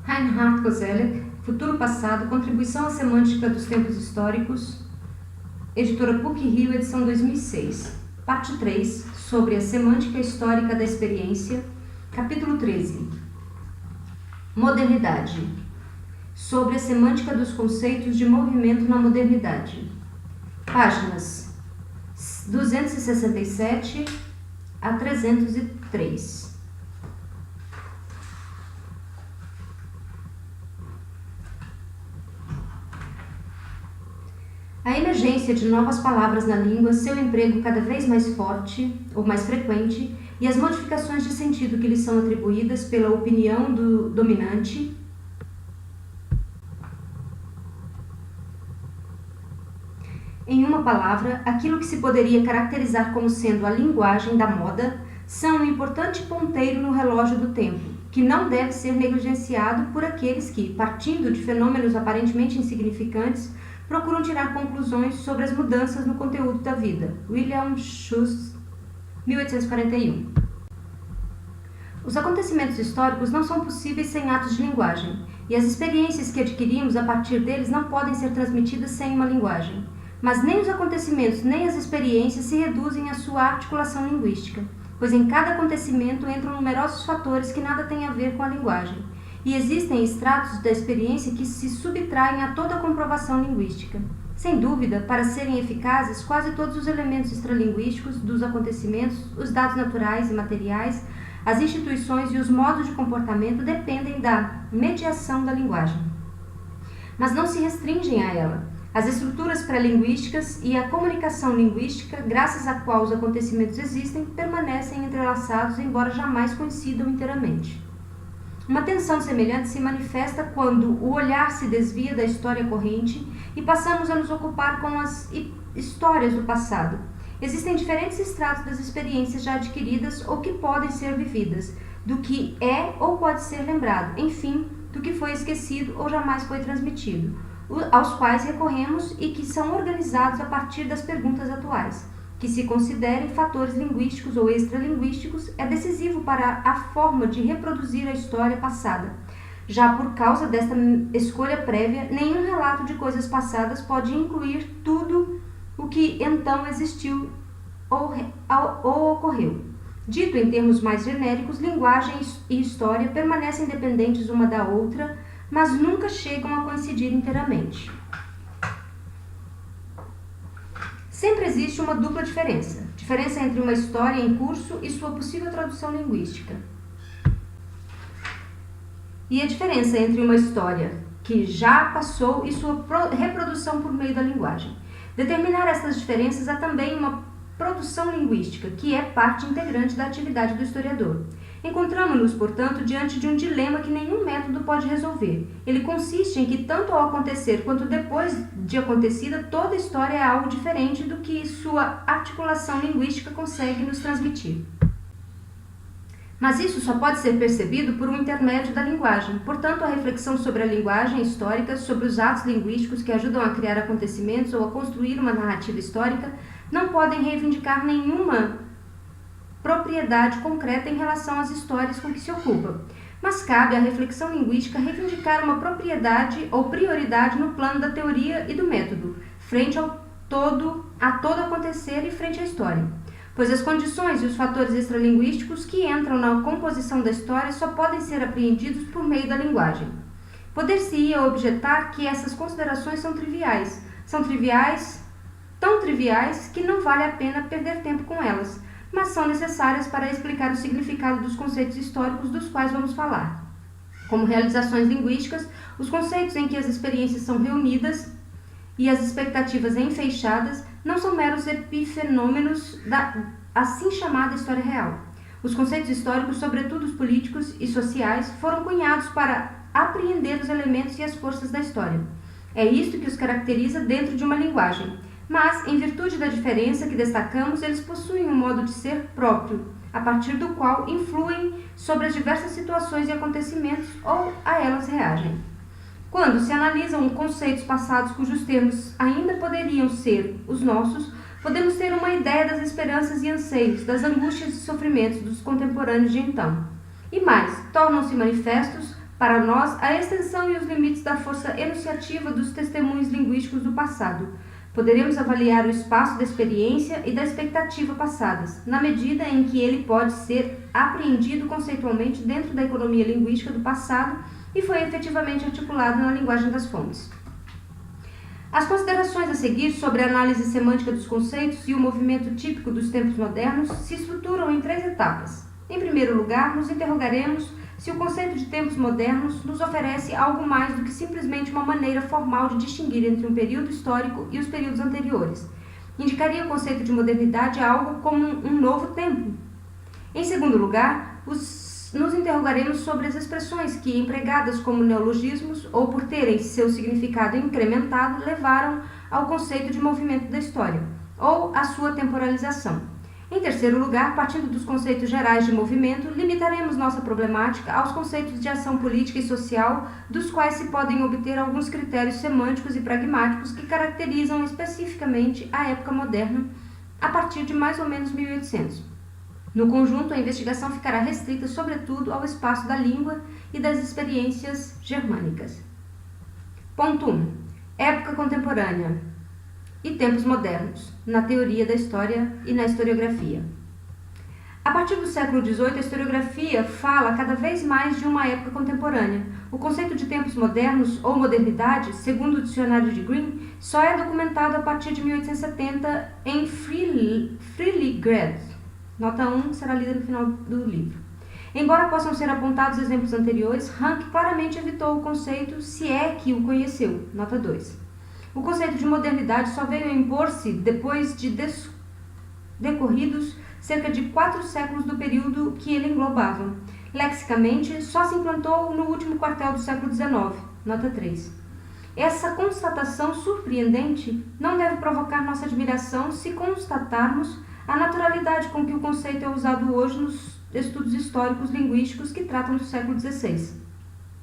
Reinhard Koselleck, Futuro Passado, Contribuição à Semântica dos Tempos Históricos, editora PUC-Rio, edição 2006. Parte 3, sobre a Semântica Histórica da Experiência, capítulo 13. Modernidade. Sobre a semântica dos conceitos de movimento na modernidade. Páginas 267 a 303. A emergência de novas palavras na língua, seu emprego cada vez mais forte ou mais frequente e as modificações de sentido que lhes são atribuídas pela opinião do dominante em uma palavra, aquilo que se poderia caracterizar como sendo a linguagem da moda, são um importante ponteiro no relógio do tempo, que não deve ser negligenciado por aqueles que, partindo de fenômenos aparentemente insignificantes, procuram tirar conclusões sobre as mudanças no conteúdo da vida. William Schuss, 1841. Os acontecimentos históricos não são possíveis sem atos de linguagem, e as experiências que adquirimos a partir deles não podem ser transmitidas sem uma linguagem. Mas nem os acontecimentos nem as experiências se reduzem à sua articulação linguística, pois em cada acontecimento entram numerosos fatores que nada têm a ver com a linguagem, e existem estratos da experiência que se subtraem a toda a comprovação linguística. Sem dúvida, para serem eficazes, quase todos os elementos extralinguísticos dos acontecimentos, os dados naturais e materiais, as instituições e os modos de comportamento dependem da mediação da linguagem. Mas não se restringem a ela. As estruturas pré-linguísticas e a comunicação linguística, graças à qual os acontecimentos existem, permanecem entrelaçados, embora jamais coincidam inteiramente. Uma tensão semelhante se manifesta quando o olhar se desvia da história corrente e passamos a nos ocupar com as histórias do passado. Existem diferentes estratos das experiências já adquiridas ou que podem ser vividas, do que é ou pode ser lembrado, enfim, do que foi esquecido ou jamais foi transmitido, aos quais recorremos e que são organizados a partir das perguntas atuais. Que se considerem fatores linguísticos ou extralinguísticos é decisivo para a forma de reproduzir a história passada. Já por causa desta escolha prévia, nenhum relato de coisas passadas pode incluir tudo o que então existiu ou ocorreu. Dito em termos mais genéricos, linguagem e história permanecem dependentes uma da outra, mas nunca chegam a coincidir inteiramente. Sempre existe uma dupla diferença entre uma história em curso e sua possível tradução linguística. E a diferença entre uma história que já passou e sua reprodução por meio da linguagem. Determinar estas diferenças é também uma produção linguística, que é parte integrante da atividade do historiador. Encontramos-nos, portanto, diante de um dilema que nenhum método pode resolver. Ele consiste em que, tanto ao acontecer quanto depois de acontecida, toda história é algo diferente do que sua articulação linguística consegue nos transmitir. Mas isso só pode ser percebido por um intermédio da linguagem. Portanto, a reflexão sobre a linguagem histórica, sobre os atos linguísticos que ajudam a criar acontecimentos ou a construir uma narrativa histórica, não podem reivindicar nenhuma propriedade concreta em relação às histórias com que se ocupa, mas cabe à reflexão linguística reivindicar uma propriedade ou prioridade no plano da teoria e do método, frente a todo acontecer e frente à história, pois as condições e os fatores extralinguísticos que entram na composição da história só podem ser apreendidos por meio da linguagem. Poder-se-ia objetar que essas considerações são tão triviais que não vale a pena perder tempo com elas, mas são necessárias para explicar o significado dos conceitos históricos dos quais vamos falar. Como realizações linguísticas, os conceitos em que as experiências são reunidas e as expectativas enfeixadas não são meros epifenômenos da assim chamada história real. Os conceitos históricos, sobretudo os políticos e sociais, foram cunhados para apreender os elementos e as forças da história. É isto que os caracteriza dentro de uma linguagem. Mas, em virtude da diferença que destacamos, eles possuem um modo de ser próprio, a partir do qual influem sobre as diversas situações e acontecimentos ou a elas reagem. Quando se analisam conceitos passados cujos termos ainda poderiam ser os nossos, podemos ter uma ideia das esperanças e anseios, das angústias e sofrimentos dos contemporâneos de então. E mais, tornam-se manifestos para nós, a extensão e os limites da força enunciativa dos testemunhos linguísticos do passado. Poderemos avaliar o espaço da experiência e da expectativa passadas, na medida em que ele pode ser apreendido conceitualmente dentro da economia linguística do passado e foi efetivamente articulado na linguagem das fontes. As considerações a seguir sobre a análise semântica dos conceitos e o movimento típico dos tempos modernos se estruturam em 3 etapas. Em primeiro lugar, nos interrogaremos se o conceito de tempos modernos nos oferece algo mais do que simplesmente uma maneira formal de distinguir entre um período histórico e os períodos anteriores. Indicaria o conceito de modernidade algo como um novo tempo? Em segundo lugar, nos interrogaremos sobre as expressões que, empregadas como neologismos ou por terem seu significado incrementado, levaram ao conceito de movimento da história, ou à sua temporalização. Em terceiro lugar, partindo dos conceitos gerais de movimento, limitaremos nossa problemática aos conceitos de ação política e social, dos quais se podem obter alguns critérios semânticos e pragmáticos que caracterizam especificamente a época moderna, a partir de mais ou menos 1800. No conjunto, a investigação ficará restrita, sobretudo, ao espaço da língua e das experiências germânicas. Ponto 1. Época contemporânea e tempos modernos, na teoria da história e na historiografia. A partir do século XVIII, a historiografia fala cada vez mais de uma época contemporânea. O conceito de tempos modernos ou modernidade, segundo o dicionário de Green, só é documentado a partir de 1870 em Freiligrath. Nota 1 será lida no final do livro. Embora possam ser apontados exemplos anteriores, Rank claramente evitou o conceito, se é que o conheceu. Nota 2. O conceito de modernidade só veio a impor-se depois de decorridos cerca de 4 séculos do período que ele englobava. Lexicamente, só se implantou no último quartel do século XIX. Nota 3. Essa constatação surpreendente não deve provocar nossa admiração se constatarmos a naturalidade com que o conceito é usado hoje nos estudos históricos linguísticos que tratam do século XVI.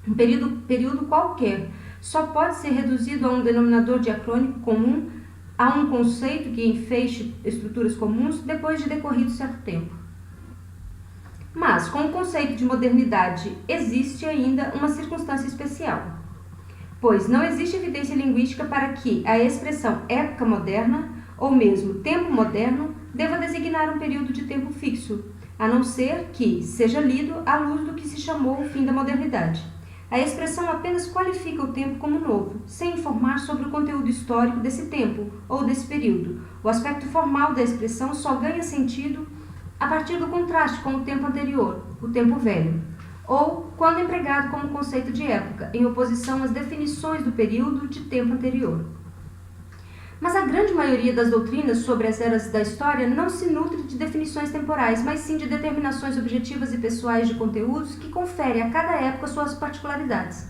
Um período qualquer só pode ser reduzido a um denominador diacrônico comum, a um conceito que enfeixe estruturas comuns depois de decorrido certo tempo. Mas, com o conceito de modernidade, existe ainda uma circunstância especial, pois não existe evidência linguística para que a expressão época moderna, ou mesmo tempo moderno, deva designar um período de tempo fixo, a não ser que seja lido à luz do que se chamou o fim da modernidade. A expressão apenas qualifica o tempo como novo, sem informar sobre o conteúdo histórico desse tempo ou desse período. O aspecto formal da expressão só ganha sentido a partir do contraste com o tempo anterior, o tempo velho, ou quando empregado como conceito de época, em oposição às definições do período de tempo anterior. Mas a grande maioria das doutrinas sobre as eras da história não se nutre de definições temporais, mas sim de determinações objetivas e pessoais de conteúdos que conferem a cada época suas particularidades.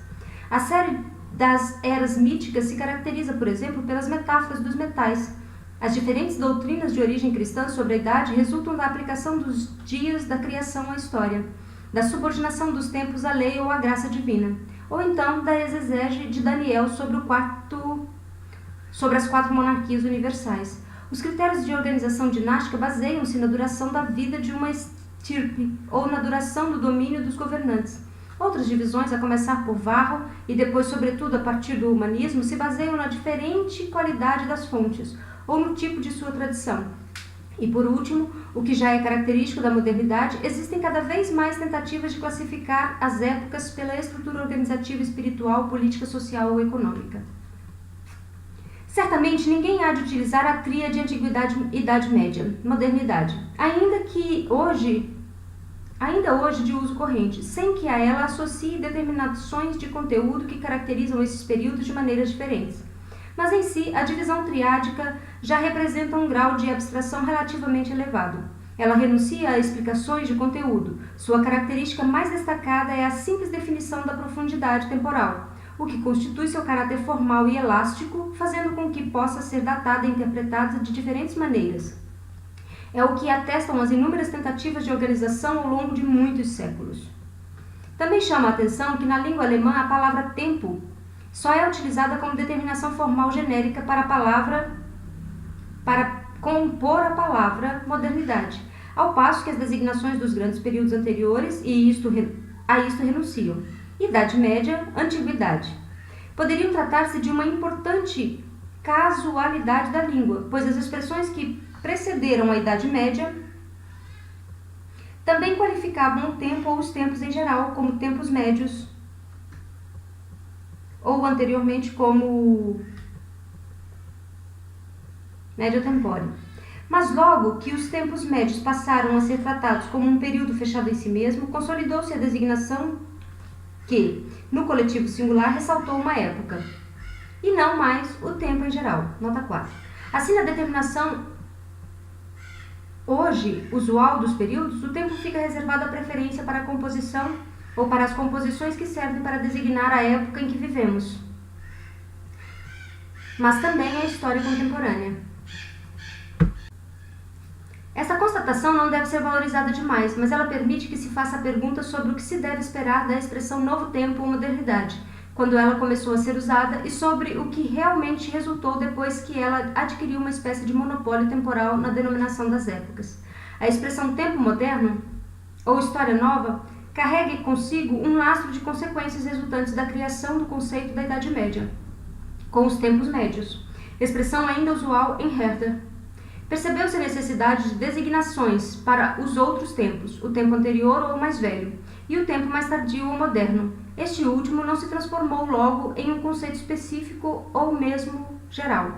A série das eras míticas se caracteriza, por exemplo, pelas metáforas dos metais. As diferentes doutrinas de origem cristã sobre a idade resultam da aplicação dos dias da criação à história, da subordinação dos tempos à lei ou à graça divina, ou então da exegese de Daniel sobre as 4 monarquias universais. Os critérios de organização dinástica baseiam-se na duração da vida de uma estirpe ou na duração do domínio dos governantes. Outras divisões, a começar por Varro e depois, sobretudo, a partir do humanismo, se baseiam na diferente qualidade das fontes ou no tipo de sua tradição. E, por último, o que já é característico da modernidade, existem cada vez mais tentativas de classificar as épocas pela estrutura organizativa, espiritual, política, social ou econômica. Certamente ninguém há de utilizar a tríade Antiguidade, Idade Média, Modernidade, ainda hoje de uso corrente, sem que a ela associe determinações de conteúdo que caracterizam esses períodos de maneiras diferentes. Mas em si, a divisão triádica já representa um grau de abstração relativamente elevado. Ela renuncia a explicações de conteúdo. Sua característica mais destacada é a simples definição da profundidade temporal, o que constitui seu caráter formal e elástico, fazendo com que possa ser datada e interpretada de diferentes maneiras. É o que atestam as inúmeras tentativas de organização ao longo de muitos séculos. Também chama a atenção que na língua alemã a palavra tempo só é utilizada como determinação formal genérica para compor a palavra modernidade, ao passo que as designações dos grandes períodos anteriores a isto renunciam. Idade Média, Antiguidade. Poderiam tratar-se de uma importante casualidade da língua, pois as expressões que precederam a Idade Média também qualificavam o tempo ou os tempos em geral, como tempos médios, ou anteriormente como médio tempore. Mas logo que os tempos médios passaram a ser tratados como um período fechado em si mesmo, consolidou-se a designação que, no coletivo singular, ressaltou uma época, e não mais o tempo em geral. Nota 4. Assim, na determinação hoje usual dos períodos, o tempo fica reservado à preferência para a composição ou para as composições que servem para designar a época em que vivemos, mas também a história contemporânea. Essa constatação não deve ser valorizada demais, mas ela permite que se faça a pergunta sobre o que se deve esperar da expressão novo tempo ou modernidade, quando ela começou a ser usada, e sobre o que realmente resultou depois que ela adquiriu uma espécie de monopólio temporal na denominação das épocas. A expressão tempo moderno, ou história nova, carrega consigo um lastro de consequências resultantes da criação do conceito da Idade Média, com os tempos médios, expressão ainda usual em Herder. Percebeu-se a necessidade de designações para os outros tempos, o tempo anterior ou mais velho, e o tempo mais tardio ou moderno. Este último não se transformou logo em um conceito específico ou mesmo geral.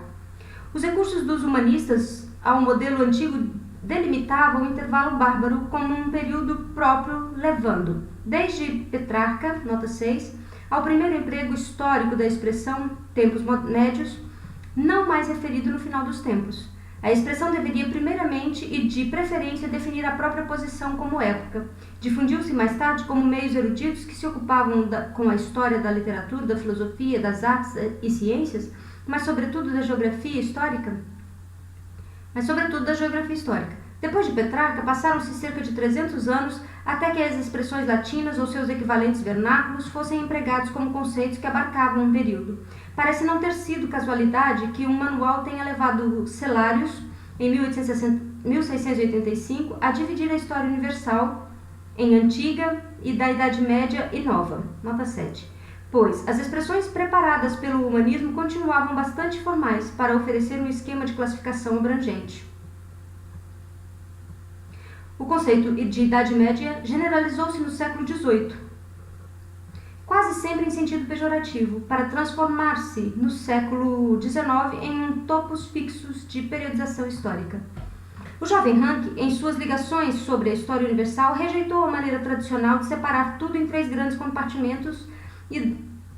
Os recursos dos humanistas ao modelo antigo delimitavam o intervalo bárbaro como um período próprio, levando, desde Petrarca, nota 6, ao primeiro emprego histórico da expressão tempos médios, não mais referido no final dos tempos. A expressão deveria primeiramente e de preferência definir a própria posição como época. Difundiu-se mais tarde como meios eruditos que se ocupavam com a história da literatura, da filosofia, das artes e ciências, mas sobretudo da geografia histórica. Depois de Petrarca, passaram-se cerca de 300 anos até que as expressões latinas ou seus equivalentes vernáculos fossem empregados como conceitos que abarcavam um período. Parece não ter sido casualidade que um manual tenha levado Celarius, em 1685, a dividir a história universal em antiga e da Idade Média e nova. Nota 7. Pois as expressões preparadas pelo humanismo continuavam bastante formais para oferecer um esquema de classificação abrangente. O conceito de Idade Média generalizou-se no século XVIII, quase sempre em sentido pejorativo, para transformar-se no século XIX em um topos fixos de periodização histórica. O jovem Ranke, em suas ligações sobre a história universal, rejeitou a maneira tradicional de separar tudo em 3 grandes compartimentos,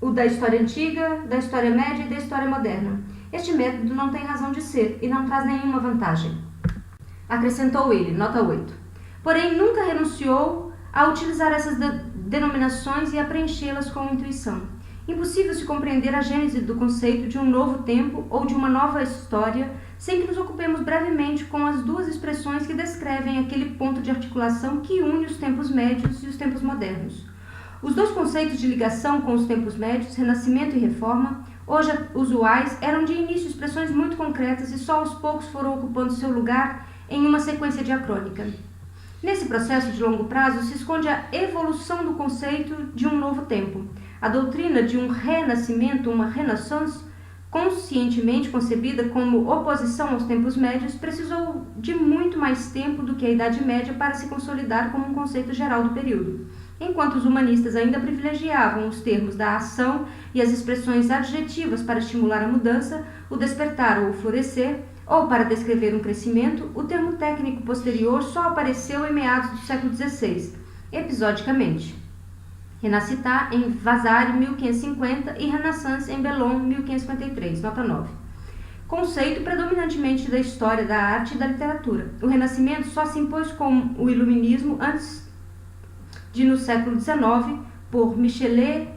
o da história antiga, da história média e da história moderna. Este método não tem razão de ser e não traz nenhuma vantagem, acrescentou ele, nota 8. Porém, nunca renunciou a utilizar essas denominações e a preenchê-las com intuição. Impossível se compreender a gênese do conceito de um novo tempo ou de uma nova história sem que nos ocupemos brevemente com as 2 expressões que descrevem aquele ponto de articulação que une os tempos médios e os tempos modernos. Os 2 conceitos de ligação com os tempos médios, Renascimento e Reforma, hoje usuais, eram de início expressões muito concretas e só aos poucos foram ocupando seu lugar em uma sequência diacrônica. Nesse processo de longo prazo se esconde a evolução do conceito de um novo tempo. A doutrina de um renascimento, uma renaissance, conscientemente concebida como oposição aos tempos médios, precisou de muito mais tempo do que a Idade Média para se consolidar como um conceito geral do período. Enquanto os humanistas ainda privilegiavam os termos da ação e as expressões adjetivas para estimular a mudança, o despertar ou o florescer, ou para descrever um crescimento, o termo técnico posterior só apareceu em meados do século XVI, episodicamente. Renascitar em Vasari, 1550, e Renaissance em Bellon, 1553, nota 9. Conceito predominantemente da história, da arte e da literatura. O Renascimento só se impôs com o Iluminismo antes de, no século XIX, por Michelet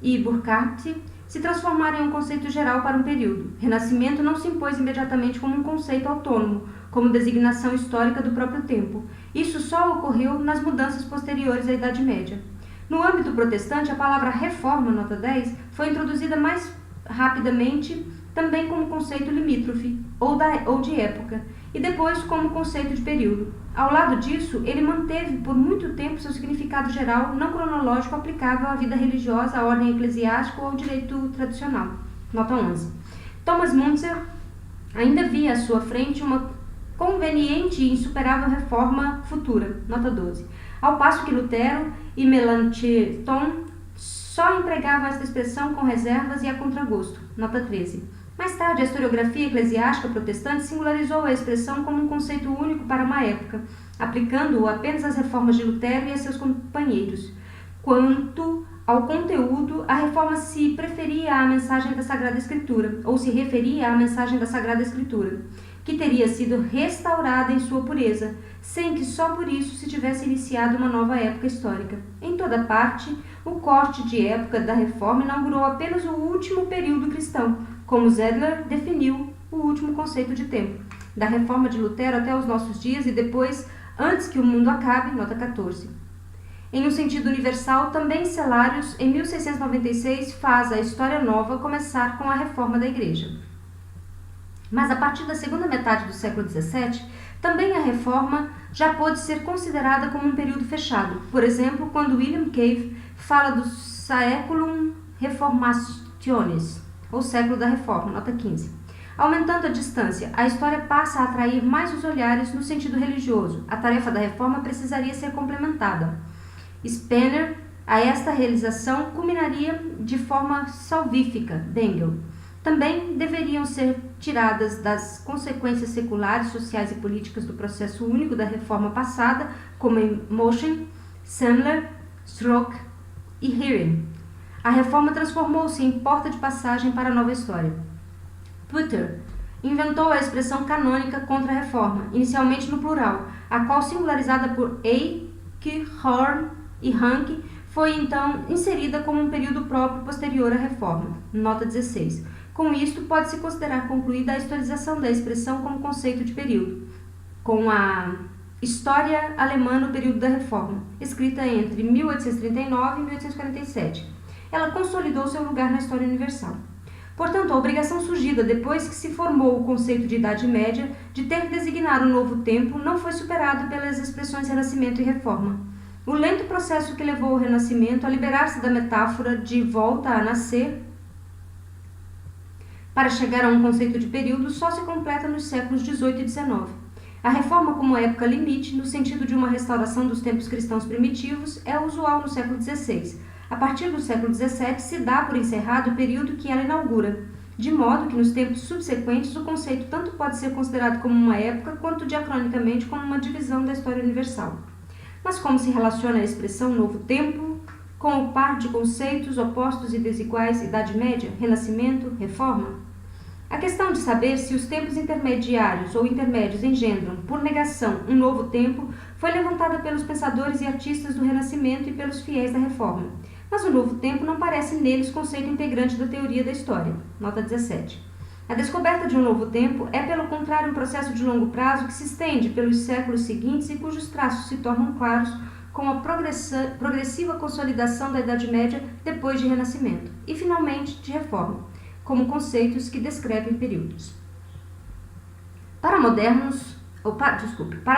e Burckhardt, se transformar em um conceito geral para um período. Renascimento não se impôs imediatamente como um conceito autônomo, como designação histórica do próprio tempo. Isso só ocorreu nas mudanças posteriores à Idade Média. No âmbito protestante, a palavra reforma, nota 10, foi introduzida mais rapidamente também como conceito limítrofe ou de época, e depois como conceito de período. Ao lado disso, ele manteve por muito tempo seu significado geral, não cronológico, aplicável à vida religiosa, à ordem eclesiástica ou ao direito tradicional. Nota 11. Thomas Müntzer ainda via à sua frente uma conveniente e insuperável reforma futura. Nota 12. Ao passo que Lutero e Melanchthon só empregavam esta expressão com reservas e a contragosto. Nota 13. Mais tarde, a historiografia eclesiástica protestante singularizou a expressão como um conceito único para uma época, aplicando-o apenas às reformas de Lutero e a seus companheiros. Quanto ao conteúdo, a reforma se preferia à mensagem da Sagrada Escritura, ou se referia à mensagem da Sagrada Escritura, que teria sido restaurada em sua pureza, sem que só por isso se tivesse iniciado uma nova época histórica. Em toda parte, o corte de época da reforma inaugurou apenas o último período cristão, como Zedler definiu o último conceito de tempo, da reforma de Lutero até os nossos dias e depois, antes que o mundo acabe, nota 14. Em um sentido universal, também Celarius, em 1696, faz a História Nova começar com a reforma da Igreja. Mas a partir da segunda metade do século XVII, também a reforma já pôde ser considerada como um período fechado. Por exemplo, quando William Cave fala do Saeculum Reformationis, ou século da reforma, nota 15. Aumentando a distância, a história passa a atrair mais os olhares no sentido religioso. A tarefa da reforma precisaria ser complementada. Spener, a esta realização, culminaria de forma salvífica, Dengel. Também deveriam ser tiradas das consequências seculares, sociais e políticas do processo único da reforma passada, como em Moschen, Sandler, Strock e Heeren. A reforma transformou-se em porta de passagem para a nova história. Putter inventou a expressão canônica contra a reforma, inicialmente no plural, a qual, singularizada por Eicke, Horn e Ranke, foi então inserida como um período próprio posterior à reforma. Nota 16. Com isto, pode-se considerar concluída a historização da expressão como conceito de período, com a História Alemã no período da Reforma, escrita entre 1839 e 1847. Ela consolidou seu lugar na história universal. Portanto, a obrigação surgida depois que se formou o conceito de Idade Média de ter que designar um novo tempo não foi superado pelas expressões Renascimento e Reforma. O lento processo que levou o Renascimento a liberar-se da metáfora de volta a nascer para chegar a um conceito de período só se completa nos séculos XVIII e XIX. A reforma como época limite, no sentido de uma restauração dos tempos cristãos primitivos, é usual no século XVI. A partir do século XVII se dá por encerrado o período que ela inaugura, de modo que nos tempos subsequentes o conceito tanto pode ser considerado como uma época quanto diacronicamente como uma divisão da história universal. Mas como se relaciona a expressão novo tempo com o par de conceitos opostos e desiguais Idade Média, Renascimento, Reforma? A questão de saber se os tempos intermediários ou intermédios engendram, por negação, um novo tempo, foi levantada pelos pensadores e artistas do Renascimento e pelos fiéis da Reforma. Mas o novo tempo não parece neles conceito integrante da teoria da história. Nota 17. A descoberta de um novo tempo é, pelo contrário, um processo de longo prazo que se estende pelos séculos seguintes e cujos traços se tornam claros com a progressiva consolidação da Idade Média depois de Renascimento e, finalmente, de Reforma, como conceitos que descrevem períodos. Para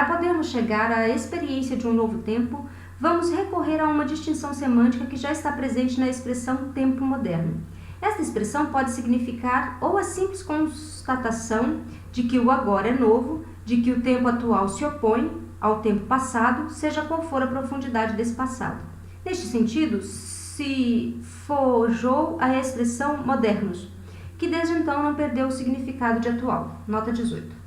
podermos chegar à experiência de um novo tempo, vamos recorrer a uma distinção semântica que já está presente na expressão tempo moderno. Esta expressão pode significar ou a simples constatação de que o agora é novo, de que o tempo atual se opõe ao tempo passado, seja qual for a profundidade desse passado. Neste sentido, se forjou a expressão modernos, que desde então não perdeu o significado de atual. Nota 18.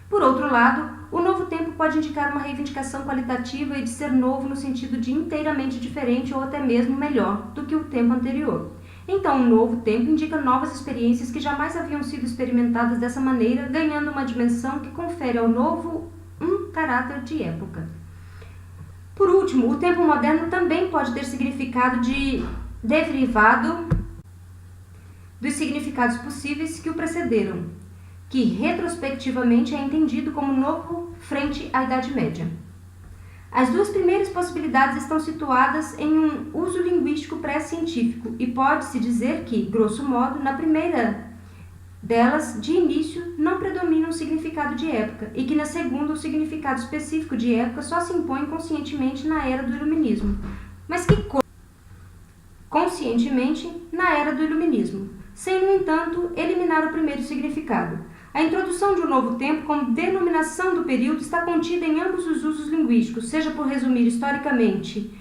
Por outro lado, o novo tempo pode indicar uma reivindicação qualitativa e de ser novo no sentido de inteiramente diferente ou até mesmo melhor do que o tempo anterior. Então, um novo tempo indica novas experiências que jamais haviam sido experimentadas dessa maneira, ganhando uma dimensão que confere ao novo um caráter de época. Por último, o tempo moderno também pode ter significado derivado dos significados possíveis que o precederam, que retrospectivamente é entendido como novo frente à Idade Média. As duas primeiras possibilidades estão situadas em um uso linguístico pré-científico e pode-se dizer que, grosso modo, na primeira delas, de início, não predomina um significado de época, e que na segunda o significado específico de época só se impõe conscientemente na era do Iluminismo, mas que conscientemente na era do Iluminismo, sem, no entanto, eliminar o primeiro significado. A introdução de um novo tempo como denominação do período está contida em ambos os usos linguísticos, seja por resumir historicamente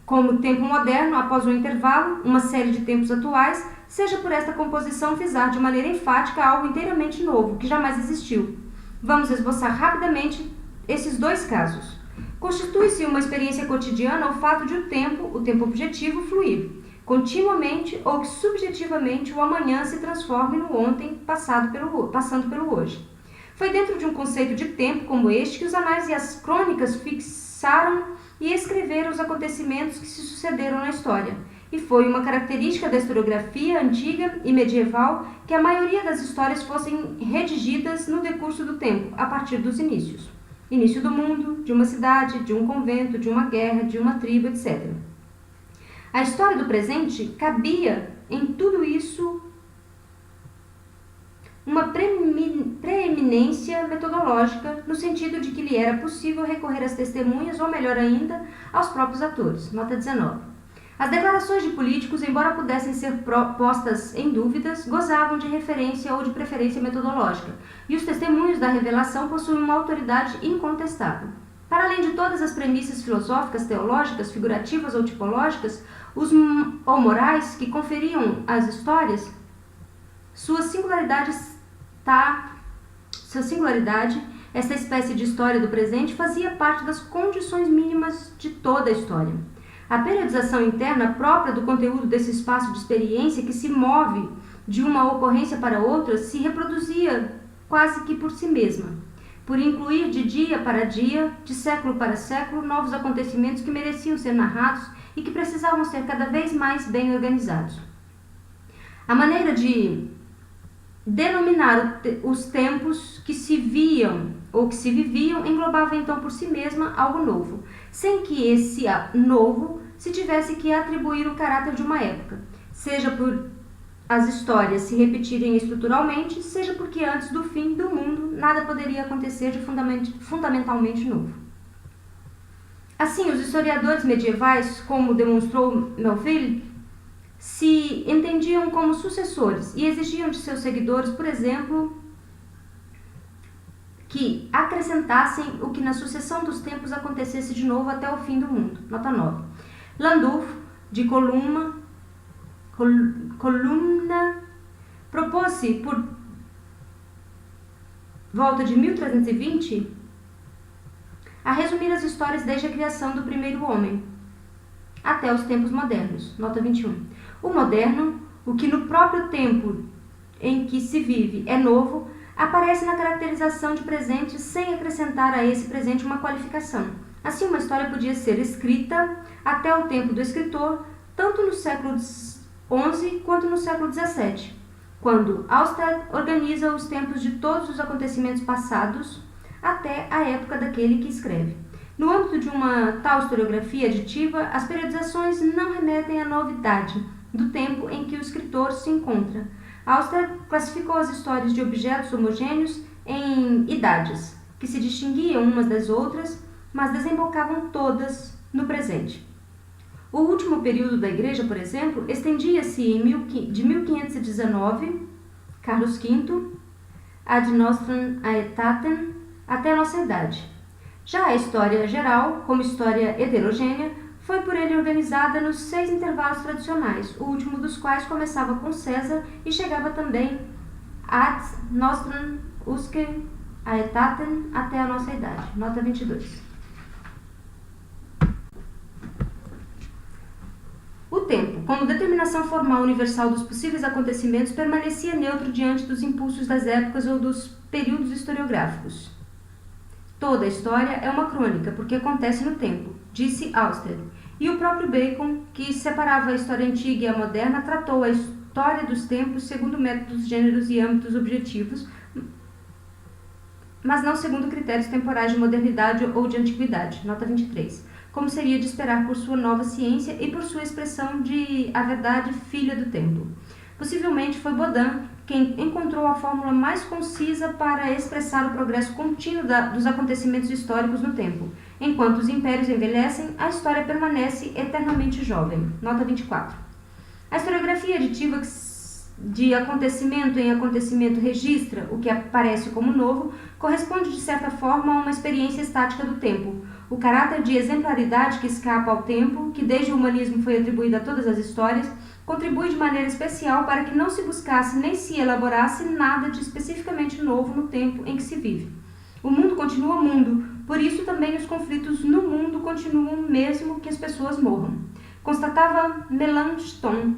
como tempo moderno após um intervalo, uma série de tempos atuais, seja por esta composição visar de maneira enfática algo inteiramente novo, que jamais existiu. Vamos esboçar rapidamente esses dois casos. Constitui-se uma experiência cotidiana o fato de o tempo objetivo, fluir continuamente ou que subjetivamente o amanhã se transforme no ontem passando pelo hoje. Foi dentro de um conceito de tempo como este que os anais e as crônicas fixaram e escreveram os acontecimentos que se sucederam na história. E foi uma característica da historiografia antiga e medieval que a maioria das histórias fossem redigidas no decurso do tempo, a partir dos inícios. Início do mundo, de uma cidade, de um convento, de uma guerra, de uma tribo, etc. A história do presente cabia em tudo isso uma preeminência metodológica, no sentido de que lhe era possível recorrer às testemunhas, ou melhor ainda, aos próprios atores. Nota 19. As declarações de políticos, embora pudessem ser postas em dúvidas, gozavam de referência ou de preferência metodológica, e os testemunhos da revelação possuem uma autoridade incontestável. Para além de todas as premissas filosóficas, teológicas, figurativas ou tipológicas, ou morais que conferiam às histórias, sua singularidade, esta espécie de história do presente, fazia parte das condições mínimas de toda a história. A periodização interna própria do conteúdo desse espaço de experiência que se move de uma ocorrência para outra se reproduzia quase que por si mesma, por incluir de dia para dia, de século para século, novos acontecimentos que mereciam ser narrados e que precisavam ser cada vez mais bem organizados. A maneira de denominar os tempos que se viam ou que se viviam englobava então por si mesma algo novo, sem que esse novo se tivesse que atribuir o caráter de uma época, seja por as histórias se repetirem estruturalmente, seja porque antes do fim do mundo nada poderia acontecer de fundamentalmente novo. Assim, os historiadores medievais, como demonstrou Melville, se entendiam como sucessores e exigiam de seus seguidores, por exemplo, que acrescentassem o que na sucessão dos tempos acontecesse de novo até o fim do mundo. Nota 9. Landulf, de Columna, propôs-se por volta de 1320 a resumir as histórias desde a criação do primeiro homem até os tempos modernos. Nota 21. O moderno, o que no próprio tempo em que se vive é novo, aparece na caracterização de presente sem acrescentar a esse presente uma qualificação. Assim, uma história podia ser escrita até o tempo do escritor, tanto no século XI quanto no século XVII, quando Austed organiza os tempos de todos os acontecimentos passados até a época daquele que escreve. No âmbito de uma tal historiografia aditiva, as periodizações não remetem à novidade do tempo em que o escritor se encontra. Austed classificou as histórias de objetos homogêneos em idades, que se distinguiam umas das outras, mas desembocavam todas no presente. O último período da Igreja, por exemplo, estendia-se de 1519, Carlos V, ad nostrum aetatem, até a nossa idade. Já a história geral, como história heterogênea, foi por ele organizada nos 6 intervalos tradicionais, o último dos quais começava com César e chegava também ad nostrum usque aetatem, até a nossa idade. Nota 22. O tempo, como determinação formal universal dos possíveis acontecimentos, permanecia neutro diante dos impulsos das épocas ou dos períodos historiográficos. Toda a história é uma crônica, porque acontece no tempo, disse Austed. E o próprio Bacon, que separava a história antiga e a moderna, tratou a história dos tempos segundo métodos, gêneros e âmbitos objetivos, mas não segundo critérios temporais de modernidade ou de antiguidade. Nota 23. Como seria de esperar por sua nova ciência e por sua expressão de a verdade filha do tempo. Possivelmente foi Baudin quem encontrou a fórmula mais concisa para expressar o progresso contínuo dos acontecimentos históricos no tempo. Enquanto os impérios envelhecem, a história permanece eternamente jovem. Nota 24. A historiografia aditiva de acontecimento em acontecimento registra o que aparece como novo, corresponde de certa forma a uma experiência estática do tempo. O caráter de exemplaridade que escapa ao tempo, que desde o humanismo foi atribuído a todas as histórias, contribui de maneira especial para que não se buscasse nem se elaborasse nada de especificamente novo no tempo em que se vive. O mundo continua mundo, por isso também os conflitos no mundo continuam mesmo que as pessoas morram. Constatava Melanchthon,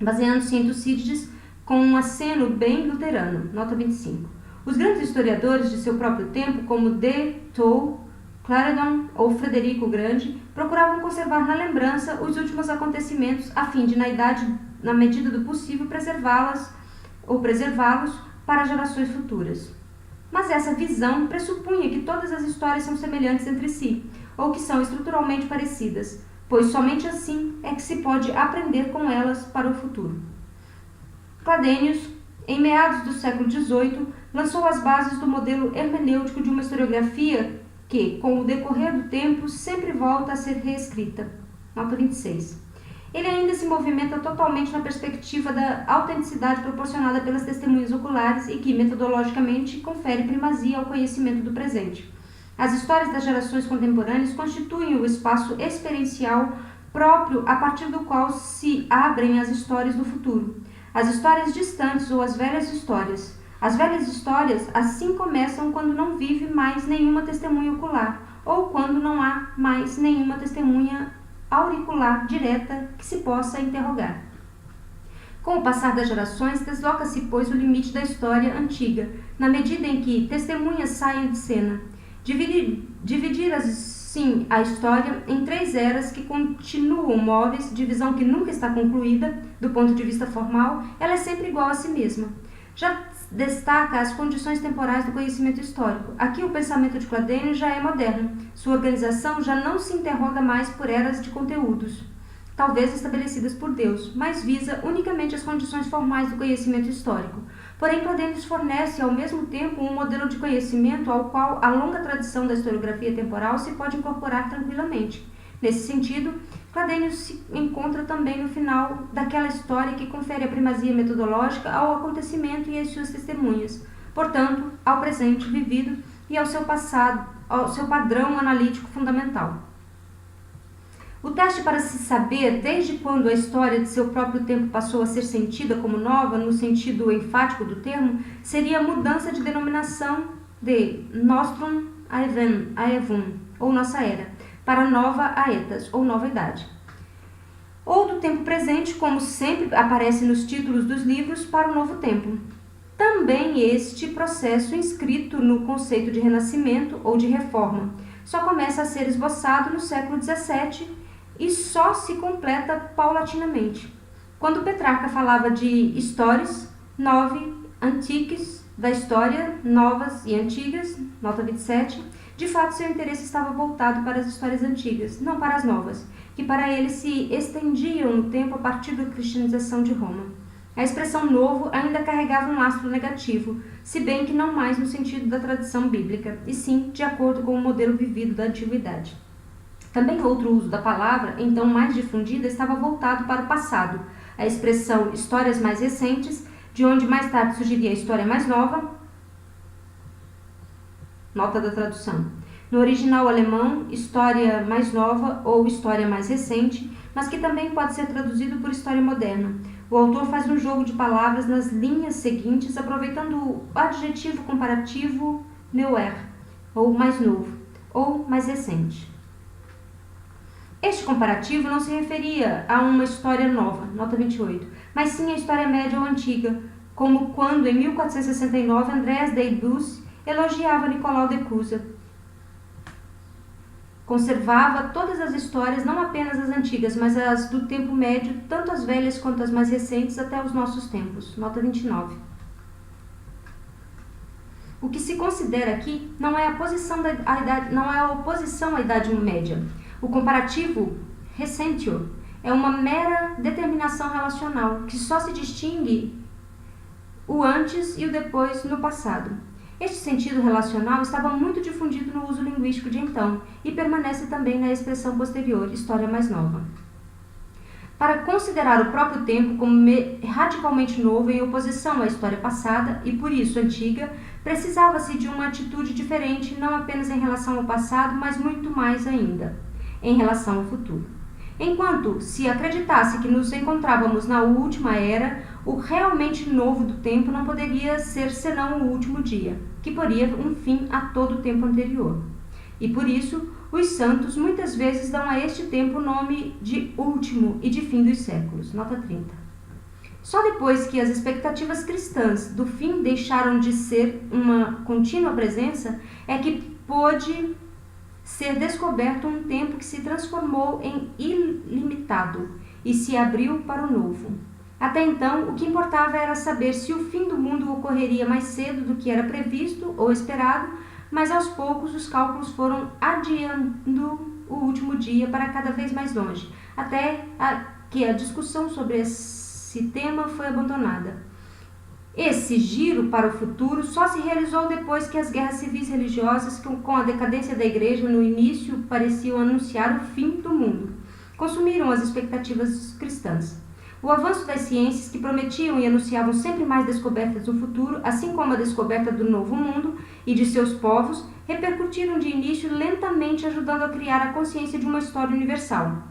baseando-se em Tucídides, com um aceno bem luterano. Nota 25. Os grandes historiadores de seu próprio tempo, como De Thou, Clarendon ou Frederico o Grande, procuravam conservar na lembrança os últimos acontecimentos a fim de, na medida do possível, preservá-los para gerações futuras. Mas essa visão pressupunha que todas as histórias são semelhantes entre si, ou que são estruturalmente parecidas, pois somente assim é que se pode aprender com elas para o futuro. Cladênios, em meados do século XVIII, lançou as bases do modelo hermenêutico de uma historiografia que, com o decorrer do tempo, sempre volta a ser reescrita. Nota 26. Ele ainda se movimenta totalmente na perspectiva da autenticidade proporcionada pelas testemunhas oculares e que, metodologicamente, confere primazia ao conhecimento do presente. As histórias das gerações contemporâneas constituem o espaço experiencial próprio a partir do qual se abrem as histórias do futuro. As histórias distantes ou as velhas histórias. As velhas histórias assim começam quando não vive mais nenhuma testemunha ocular ou quando não há mais nenhuma testemunha auricular direta que se possa interrogar. Com o passar das gerações, desloca-se, pois, o limite da história antiga, na medida em que testemunhas saem de cena. Dividir assim a história em 3 eras que continuam móveis, divisão que nunca está concluída, do ponto de vista formal, ela é sempre igual a si mesma. Já destaca as condições temporais do conhecimento histórico. Aqui o pensamento de Cladênio já é moderno. Sua organização já não se interroga mais por eras de conteúdos, talvez estabelecidas por Deus, mas visa unicamente as condições formais do conhecimento histórico. Porém, Cladênio fornece ao mesmo tempo um modelo de conhecimento ao qual a longa tradição da historiografia temporal se pode incorporar tranquilamente. Nesse sentido, Cladênio se encontra também no final daquela história que confere a primazia metodológica ao acontecimento e às suas testemunhas, portanto, ao presente vivido e ao seu padrão analítico fundamental. O teste para se saber desde quando a história de seu próprio tempo passou a ser sentida como nova, no sentido enfático do termo, seria a mudança de denominação de Nostrum Aevum, ou Nossa Era, para Nova Aetas, ou Nova Idade. Ou do tempo presente, como sempre aparece nos títulos dos livros, para o Novo Tempo. Também este processo inscrito no conceito de renascimento ou de reforma só começa a ser esboçado no século XVII e só se completa paulatinamente. Quando Petrarca falava de histórias, nove, antiques, da história, novas e antigas, nota 27, de fato seu interesse estava voltado para as histórias antigas, não para as novas, que para ele se estendiam no tempo a partir da cristianização de Roma. A expressão novo ainda carregava um lastro negativo, se bem que não mais no sentido da tradição bíblica, e sim de acordo com o modelo vivido da antiguidade. Também outro uso da palavra, então mais difundida, estava voltado para o passado. A expressão histórias mais recentes, de onde mais tarde surgiria a história mais nova, nota da tradução. No original alemão, história mais nova ou história mais recente, mas que também pode ser traduzido por história moderna. O autor faz um jogo de palavras nas linhas seguintes, aproveitando o adjetivo comparativo neuer, ou mais novo, ou mais recente. Este comparativo não se referia a uma história nova, nota 28, mas sim a história média ou antiga, como quando, em 1469, Andreas Deibus elogiava Nicolau de Cusa. Conservava todas as histórias, não apenas as antigas, mas as do tempo médio, tanto as velhas quanto as mais recentes, até os nossos tempos. Nota 29. O que se considera aqui não é a oposição à Idade Média. O comparativo recentio é uma mera determinação relacional, que só se distingue o antes e o depois no passado. Este sentido relacional estava muito difundido no uso linguístico de então e permanece também na expressão posterior, história mais nova. Para considerar o próprio tempo como radicalmente novo em oposição à história passada e por isso antiga, precisava-se de uma atitude diferente não apenas em relação ao passado, mas muito mais ainda, em relação ao futuro. Enquanto se acreditasse que nos encontrávamos na última era, o realmente novo do tempo não poderia ser senão o último dia, que poria um fim a todo o tempo anterior. E por isso, os santos muitas vezes dão a este tempo o nome de último e de fim dos séculos. Nota 30. Só depois que as expectativas cristãs do fim deixaram de ser uma contínua presença, é que pôde ser descoberto um tempo que se transformou em ilimitado e se abriu para o novo. Até então, o que importava era saber se o fim do mundo ocorreria mais cedo do que era previsto ou esperado, mas aos poucos os cálculos foram adiando o último dia para cada vez mais longe, até que a discussão sobre esse tema foi abandonada. Esse giro para o futuro só se realizou depois que as guerras civis religiosas, com a decadência da Igreja no início, pareciam anunciar o fim do mundo, consumiram as expectativas cristãs. O avanço das ciências, que prometiam e anunciavam sempre mais descobertas no futuro, assim como a descoberta do novo mundo e de seus povos, repercutiram de início lentamente, ajudando a criar a consciência de uma história universal,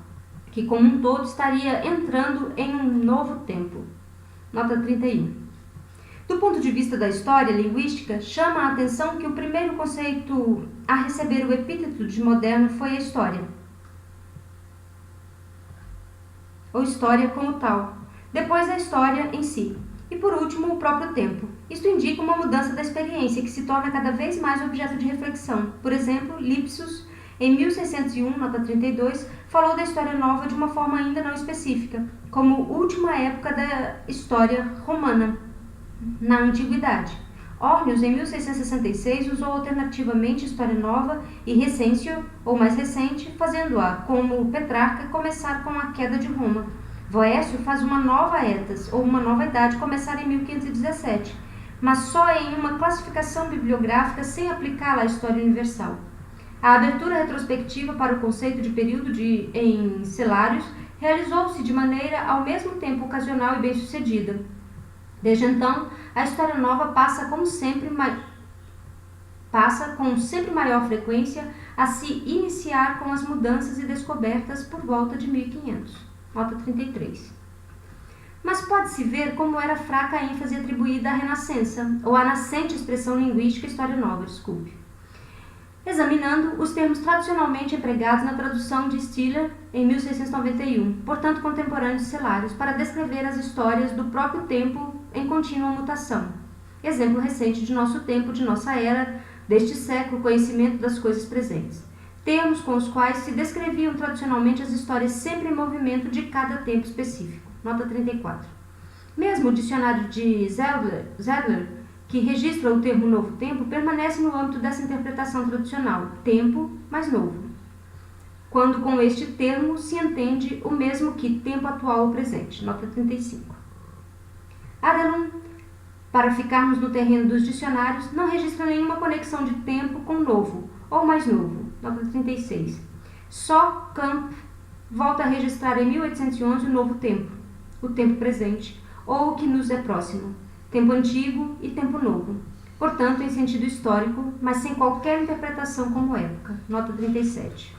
que como um todo estaria entrando em um novo tempo. Nota 31. Do ponto de vista da história linguística, chama a atenção que o primeiro conceito a receber o epíteto de moderno foi a história, ou história como tal, depois a história em si, e por último o próprio tempo. Isto indica uma mudança da experiência que se torna cada vez mais objeto de reflexão. Por exemplo, Lipsius, em 1601, nota 32, falou da história nova de uma forma ainda não específica, como última época da história romana, na Antiguidade. Ornius, em 1666, usou alternativamente história nova e recêncio, ou mais recente, fazendo-a, como Petrarca, começar com a queda de Roma. Voécio faz uma nova etas, ou uma nova idade, começar em 1517, mas só em uma classificação bibliográfica sem aplicá-la à história universal. A abertura retrospectiva para o conceito de período em Celários realizou-se de maneira ao mesmo tempo ocasional e bem-sucedida. Desde então, a história nova passa com sempre maior frequência a se iniciar com as mudanças e descobertas por volta de 1500. Nota 33. Mas pode-se ver como era fraca a ênfase atribuída à Renascença, ou à nascente expressão linguística história nova, examinando os termos tradicionalmente empregados na tradução de Stiller em 1691, portanto contemporâneo de Celários, para descrever as histórias do próprio tempo em contínua mutação. Exemplo recente de nosso tempo, de nossa era, deste século, conhecimento das coisas presentes. Termos com os quais se descreviam tradicionalmente as histórias sempre em movimento de cada tempo específico. Nota 34. Mesmo o dicionário de Zedler, que registra o termo novo tempo, permanece no âmbito dessa interpretação tradicional, tempo mais novo, quando com este termo se entende o mesmo que tempo atual ou presente. Nota 35. Adelung, para ficarmos no terreno dos dicionários, não registra nenhuma conexão de tempo com novo ou mais novo. Nota 36. Só Camp volta a registrar em 1811 o novo tempo, o tempo presente, ou o que nos é próximo, tempo antigo e tempo novo, portanto em sentido histórico, mas sem qualquer interpretação como época. Nota 37.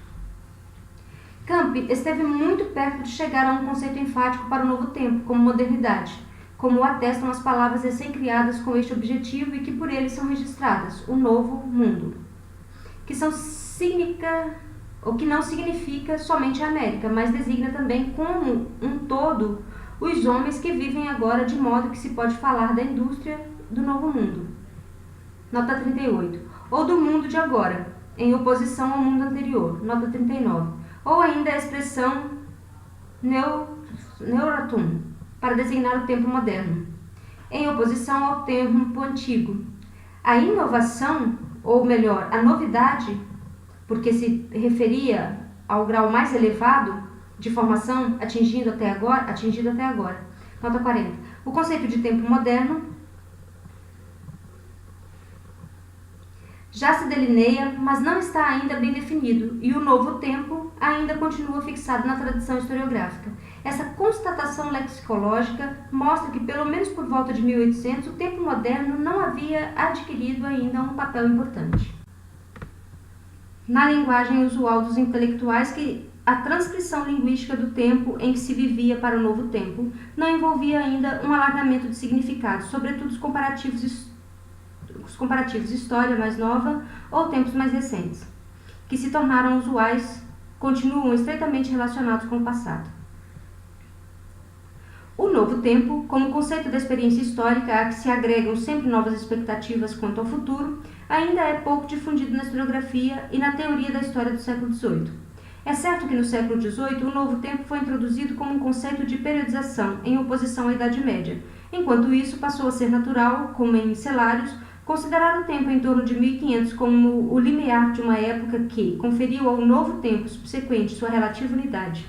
Camp esteve muito perto de chegar a um conceito enfático para o novo tempo, como modernidade, como atestam as palavras recém-criadas com este objetivo e que por ele são registradas, o novo mundo, que não significa somente a América, mas designa também como um todo os homens que vivem agora, de modo que se pode falar da indústria do novo mundo. Nota 38. Ou do mundo de agora, em oposição ao mundo anterior. Nota 39. Ou ainda a expressão Neuratum, para designar o tempo moderno, em oposição ao tempo antigo. A inovação, ou melhor, a novidade, porque se referia ao grau mais elevado, de formação atingido até agora. Nota 40. O conceito de tempo moderno já se delineia, mas não está ainda bem definido, e o novo tempo ainda continua fixado na tradição historiográfica. Essa constatação lexicológica mostra que, pelo menos por volta de 1800, o tempo moderno não havia adquirido ainda um papel importante na linguagem usual dos intelectuais, que a transcrição linguística do tempo em que se vivia para o novo tempo não envolvia ainda um alargamento de significados, sobretudo os comparativos história mais nova ou tempos mais recentes, que se tornaram usuais, continuam estreitamente relacionados com o passado. O novo tempo, como conceito da experiência histórica a que se agregam sempre novas expectativas quanto ao futuro, ainda é pouco difundido na historiografia e na teoria da história do século XVIII. É certo que no século XVIII o novo tempo foi introduzido como um conceito de periodização em oposição à Idade Média. Enquanto isso, passou a ser natural, como em Celários, considerar o tempo em torno de 1500 como o limiar de uma época que conferiu ao novo tempo subsequente sua relativa unidade.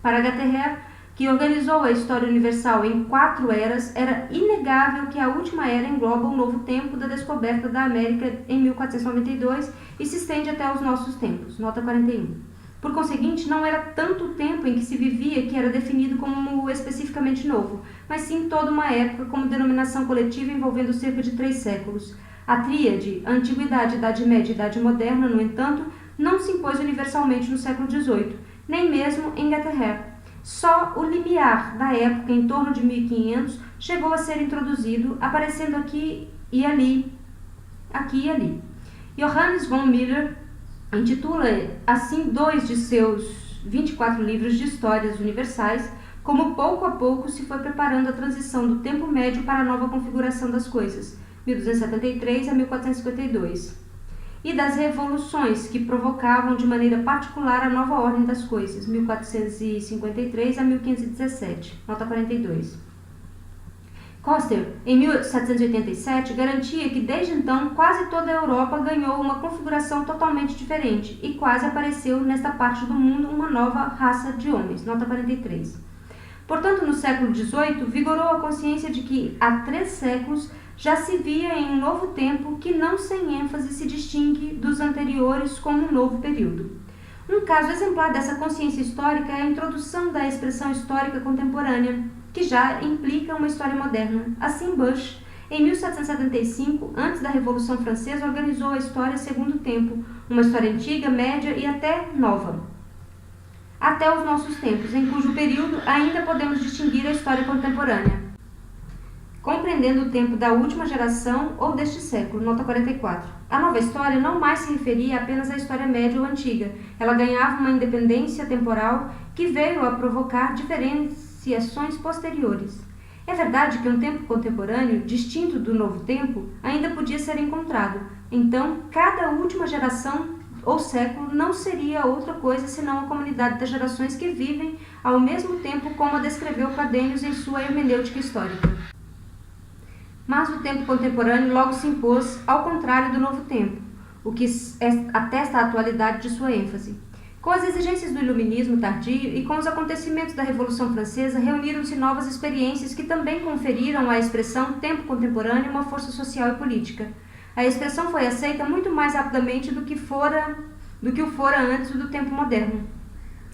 Para Gatteher, que organizou a história universal em 4 eras, era inegável que a última era engloba o novo tempo da descoberta da América em 1492 e se estende até os nossos tempos. Nota 41. Por conseguinte, não era tanto o tempo em que se vivia que era definido como especificamente novo, mas sim toda uma época como denominação coletiva envolvendo cerca de 3 séculos. A tríade, a Antiguidade, Idade Média e Idade Moderna, no entanto, não se impôs universalmente no século XVIII, nem mesmo em Gatteher. Só o limiar da época em torno de 1500 chegou a ser introduzido, aparecendo aqui e ali. Johannes von Müller intitula assim 2 de seus 24 livros de histórias universais, como pouco a pouco se foi preparando a transição do tempo médio para a nova configuração das coisas, 1273 a 1452. E das revoluções que provocavam de maneira particular a nova ordem das coisas, 1453 a 1517, nota 42. Coster, em 1787, garantia que desde então quase toda a Europa ganhou uma configuração totalmente diferente e quase apareceu nesta parte do mundo uma nova raça de homens, nota 43. Portanto, no século XVIII, vigorou a consciência de que há 3 séculos já se via em um novo tempo que não sem ênfase se distingue dos anteriores como um novo período. Um caso exemplar dessa consciência histórica é a introdução da expressão histórica contemporânea, que já implica uma história moderna. Assim, Bush, em 1775, antes da Revolução Francesa, organizou a história segundo tempo, uma história antiga, média e até nova, até os nossos tempos, em cujo período ainda podemos distinguir a história contemporânea, compreendendo o tempo da última geração ou deste século, nota 44. A nova história não mais se referia apenas à história média ou antiga. Ela ganhava uma independência temporal que veio a provocar diferenciações posteriores. É verdade que um tempo contemporâneo, distinto do novo tempo, ainda podia ser encontrado. Então, cada última geração ou século não seria outra coisa senão a comunidade das gerações que vivem ao mesmo tempo, como a descreveu Cadênios em sua hermenêutica histórica. Mas o tempo contemporâneo logo se impôs ao contrário do novo tempo, o que atesta a atualidade de sua ênfase. Com as exigências do iluminismo tardio e com os acontecimentos da Revolução Francesa, reuniram-se novas experiências que também conferiram à expressão tempo contemporâneo uma força social e política. A expressão foi aceita muito mais rapidamente do que o fora antes do tempo moderno.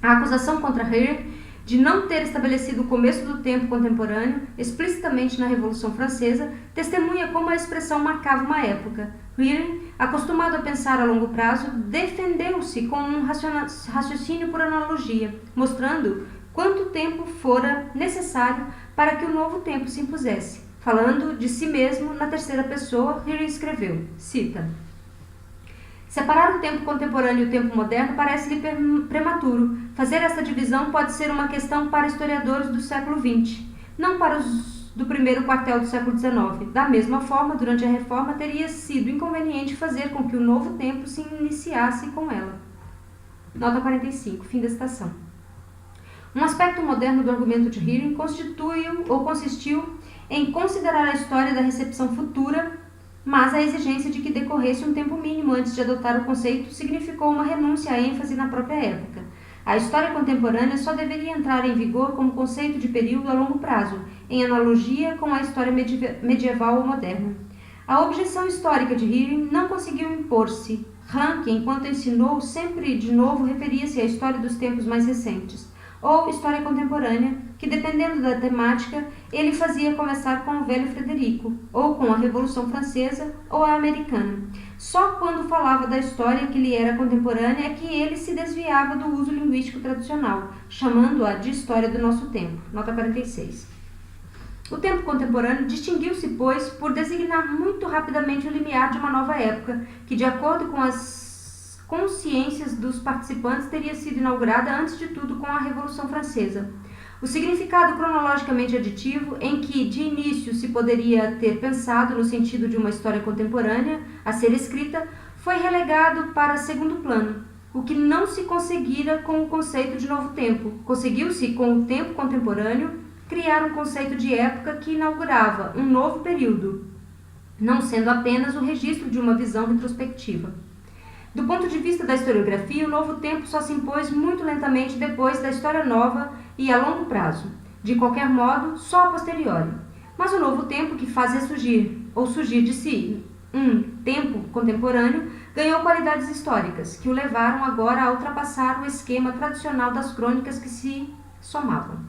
A acusação contra Heer de não ter estabelecido o começo do tempo contemporâneo, explicitamente na Revolução Francesa, testemunha como a expressão marcava uma época. Heer, acostumado a pensar a longo prazo, defendeu-se com um raciocínio por analogia, mostrando quanto tempo fora necessário para que o novo tempo se impusesse. Falando de si mesmo na terceira pessoa, Heer escreveu, cita: separar o tempo contemporâneo e o tempo moderno parece-lhe prematuro. Fazer essa divisão pode ser uma questão para historiadores do século XX, não para os do primeiro quartel do século XIX. Da mesma forma, durante a Reforma, teria sido inconveniente fazer com que o novo tempo se iniciasse com ela. Nota 45, fim da citação. Um aspecto moderno do argumento de Heer consistiu em considerar a história da recepção futura, mas a exigência de que decorresse um tempo mínimo antes de adotar o conceito significou uma renúncia à ênfase na própria época. A história contemporânea só deveria entrar em vigor como conceito de período a longo prazo, em analogia com a história medieval ou moderna. A objeção histórica de Heering não conseguiu impor-se. Ranke, enquanto ensinou, sempre de novo referia-se à história dos tempos mais recentes, ou história contemporânea, que dependendo da temática, ele fazia começar com o velho Frederico, ou com a Revolução Francesa ou a Americana. Só quando falava da história que lhe era contemporânea é que ele se desviava do uso linguístico tradicional, chamando-a de história do nosso tempo. Nota 46. O tempo contemporâneo distinguiu-se, pois, por designar muito rapidamente o limiar de uma nova época, que, de acordo com as consciências dos participantes, teria sido inaugurada antes de tudo com a Revolução Francesa. O significado cronologicamente aditivo, em que de início se poderia ter pensado no sentido de uma história contemporânea a ser escrita, foi relegado para segundo plano, o que não se conseguira com o conceito de novo tempo. Conseguiu-se, com o tempo contemporâneo, criar um conceito de época que inaugurava um novo período, não sendo apenas o registro de uma visão retrospectiva. Do ponto de vista da historiografia, o novo tempo só se impôs muito lentamente depois da história nova e a longo prazo, de qualquer modo, só a posteriori. Mas o novo tempo que faz ressurgir, ou surgir de si, um tempo contemporâneo, ganhou qualidades históricas, que o levaram agora a ultrapassar o esquema tradicional das crônicas que se somavam.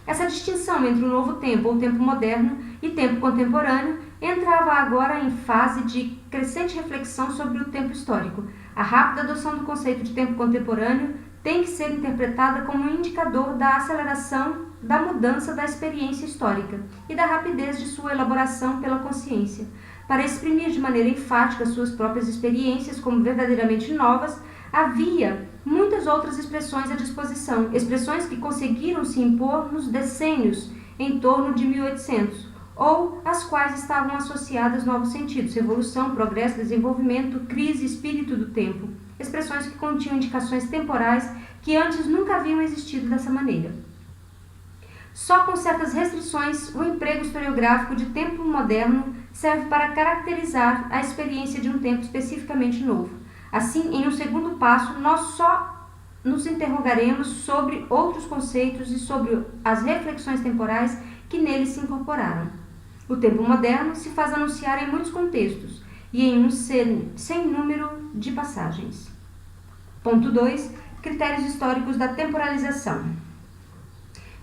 Essa distinção entre o novo tempo ou tempo moderno e tempo contemporâneo entrava agora em fase de crescente reflexão sobre o tempo histórico. A rápida adoção do conceito de tempo contemporâneo tem que ser interpretada como um indicador da aceleração da mudança da experiência histórica e da rapidez de sua elaboração pela consciência. Para exprimir de maneira enfática suas próprias experiências como verdadeiramente novas, havia muitas outras expressões à disposição, expressões que conseguiram se impor nos decênios em torno de 1800, ou às quais estavam associadas novos sentidos, revolução, progresso, desenvolvimento, crise, espírito do tempo, expressões que continham indicações temporais que antes nunca haviam existido dessa maneira. Só com certas restrições, o emprego historiográfico de tempo moderno serve para caracterizar a experiência de um tempo especificamente novo. Assim, em um segundo passo, nós só nos interrogaremos sobre outros conceitos e sobre as reflexões temporais que neles se incorporaram. O tempo moderno se faz anunciar em muitos contextos e em um sem número de passagens. Ponto 2. Critérios históricos da temporalização.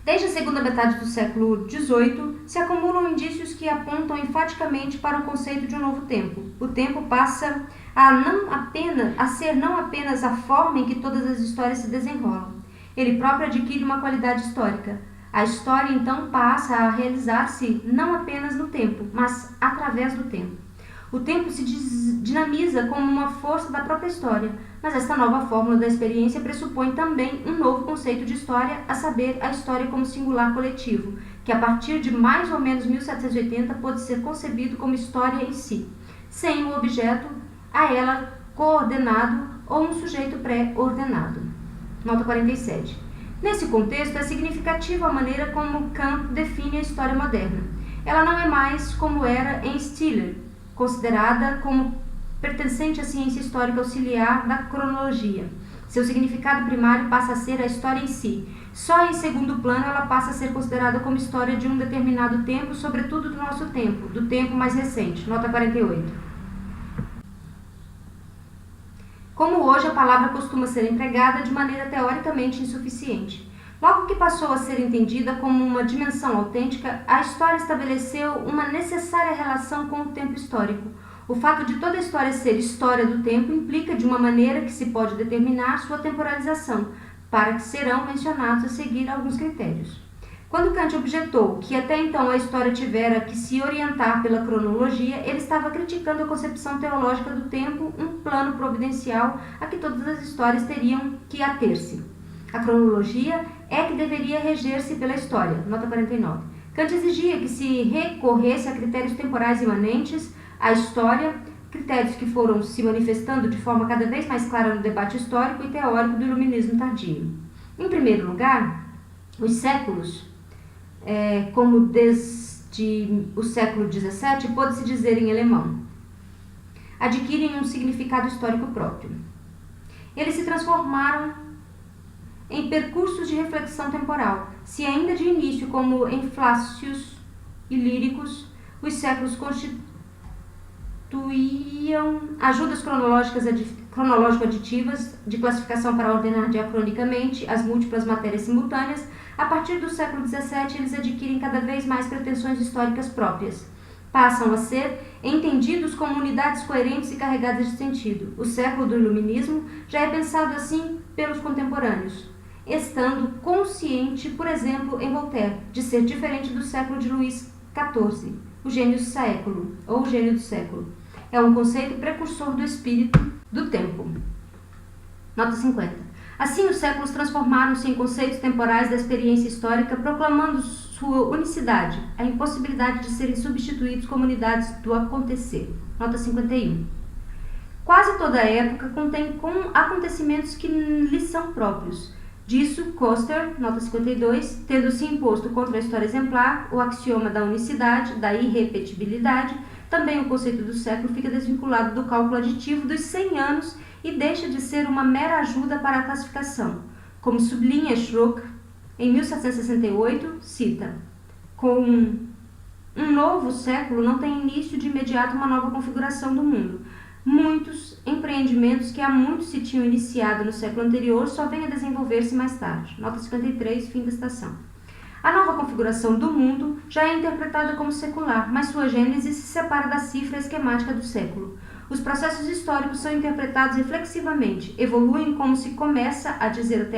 Desde a segunda metade do século XVIII, se acumulam indícios que apontam enfaticamente para o conceito de um novo tempo. O tempo passa a ser não apenas a forma em que todas as histórias se desenrolam. Ele próprio adquire uma qualidade histórica. A história, então, passa a realizar-se não apenas no tempo, mas através do tempo. O tempo se dinamiza como uma força da própria história, mas esta nova fórmula da experiência pressupõe também um novo conceito de história, a saber, a história como singular coletivo, que a partir de mais ou menos 1780 pode ser concebido como história em si, sem o objeto a ela coordenado ou um sujeito pré-ordenado. Nota 47. Nesse contexto, é significativa a maneira como Kant define a história moderna. Ela não é mais como era em Stiller, considerada como pertencente à ciência histórica auxiliar da cronologia. Seu significado primário passa a ser a história em si. Só em segundo plano ela passa a ser considerada como história de um determinado tempo, sobretudo do nosso tempo, do tempo mais recente. Nota 48. Como hoje a palavra costuma ser empregada de maneira teoricamente insuficiente. Logo que passou a ser entendida como uma dimensão autêntica, a história estabeleceu uma necessária relação com o tempo histórico. O fato de toda a história ser história do tempo implica de uma maneira que se pode determinar sua temporalização, para que serão mencionados a seguir alguns critérios. Quando Kant objetou que até então a história tivera que se orientar pela cronologia, ele estava criticando a concepção teológica do tempo, um plano providencial a que todas as histórias teriam que ater-se. A cronologia é que deveria reger-se pela história. Nota 49. Kant exigia que se recorresse a critérios temporais imanentes à história, critérios que foram se manifestando de forma cada vez mais clara no debate histórico e teórico do iluminismo tardio. Em primeiro lugar, os séculos, como desde o século XVII, pode-se dizer em alemão, adquirem um significado histórico próprio. Eles se transformaram em percursos de reflexão temporal, se ainda de início, como em flácios e líricos, os séculos constituíam ajudas cronológico-aditivas de classificação para ordenar diacronicamente as múltiplas matérias simultâneas. A partir do século XVII, eles adquirem cada vez mais pretensões históricas próprias. Passam a ser entendidos como unidades coerentes e carregadas de sentido. O século do Iluminismo já é pensado assim pelos contemporâneos, estando consciente, por exemplo, em Voltaire, de ser diferente do século de Luís XIV, o gênio do século, ou o gênio do século. É um conceito precursor do espírito do tempo. Nota 50. Assim, os séculos transformaram-se em conceitos temporais da experiência histórica, proclamando sua unicidade, a impossibilidade de serem substituídos como unidades do acontecer. Nota 51. Quase toda a época contém acontecimentos que lhe são próprios. Disso, Coster, nota 52, tendo se imposto contra a história exemplar, o axioma da unicidade, da irrepetibilidade, também o conceito do século fica desvinculado do cálculo aditivo dos 100 anos e deixa de ser uma mera ajuda para a classificação. Como sublinha Schrock, em 1768, cita: com um novo século não tem início de imediato uma nova configuração do mundo. Muitos empreendimentos que há muito se tinham iniciado no século anterior só vêm a desenvolver-se mais tarde. Nota 53, fim da citação. A nova configuração do mundo já é interpretada como secular, mas sua gênese se separa da cifra esquemática do século. Os processos históricos são interpretados reflexivamente, evoluem como se começa a dizer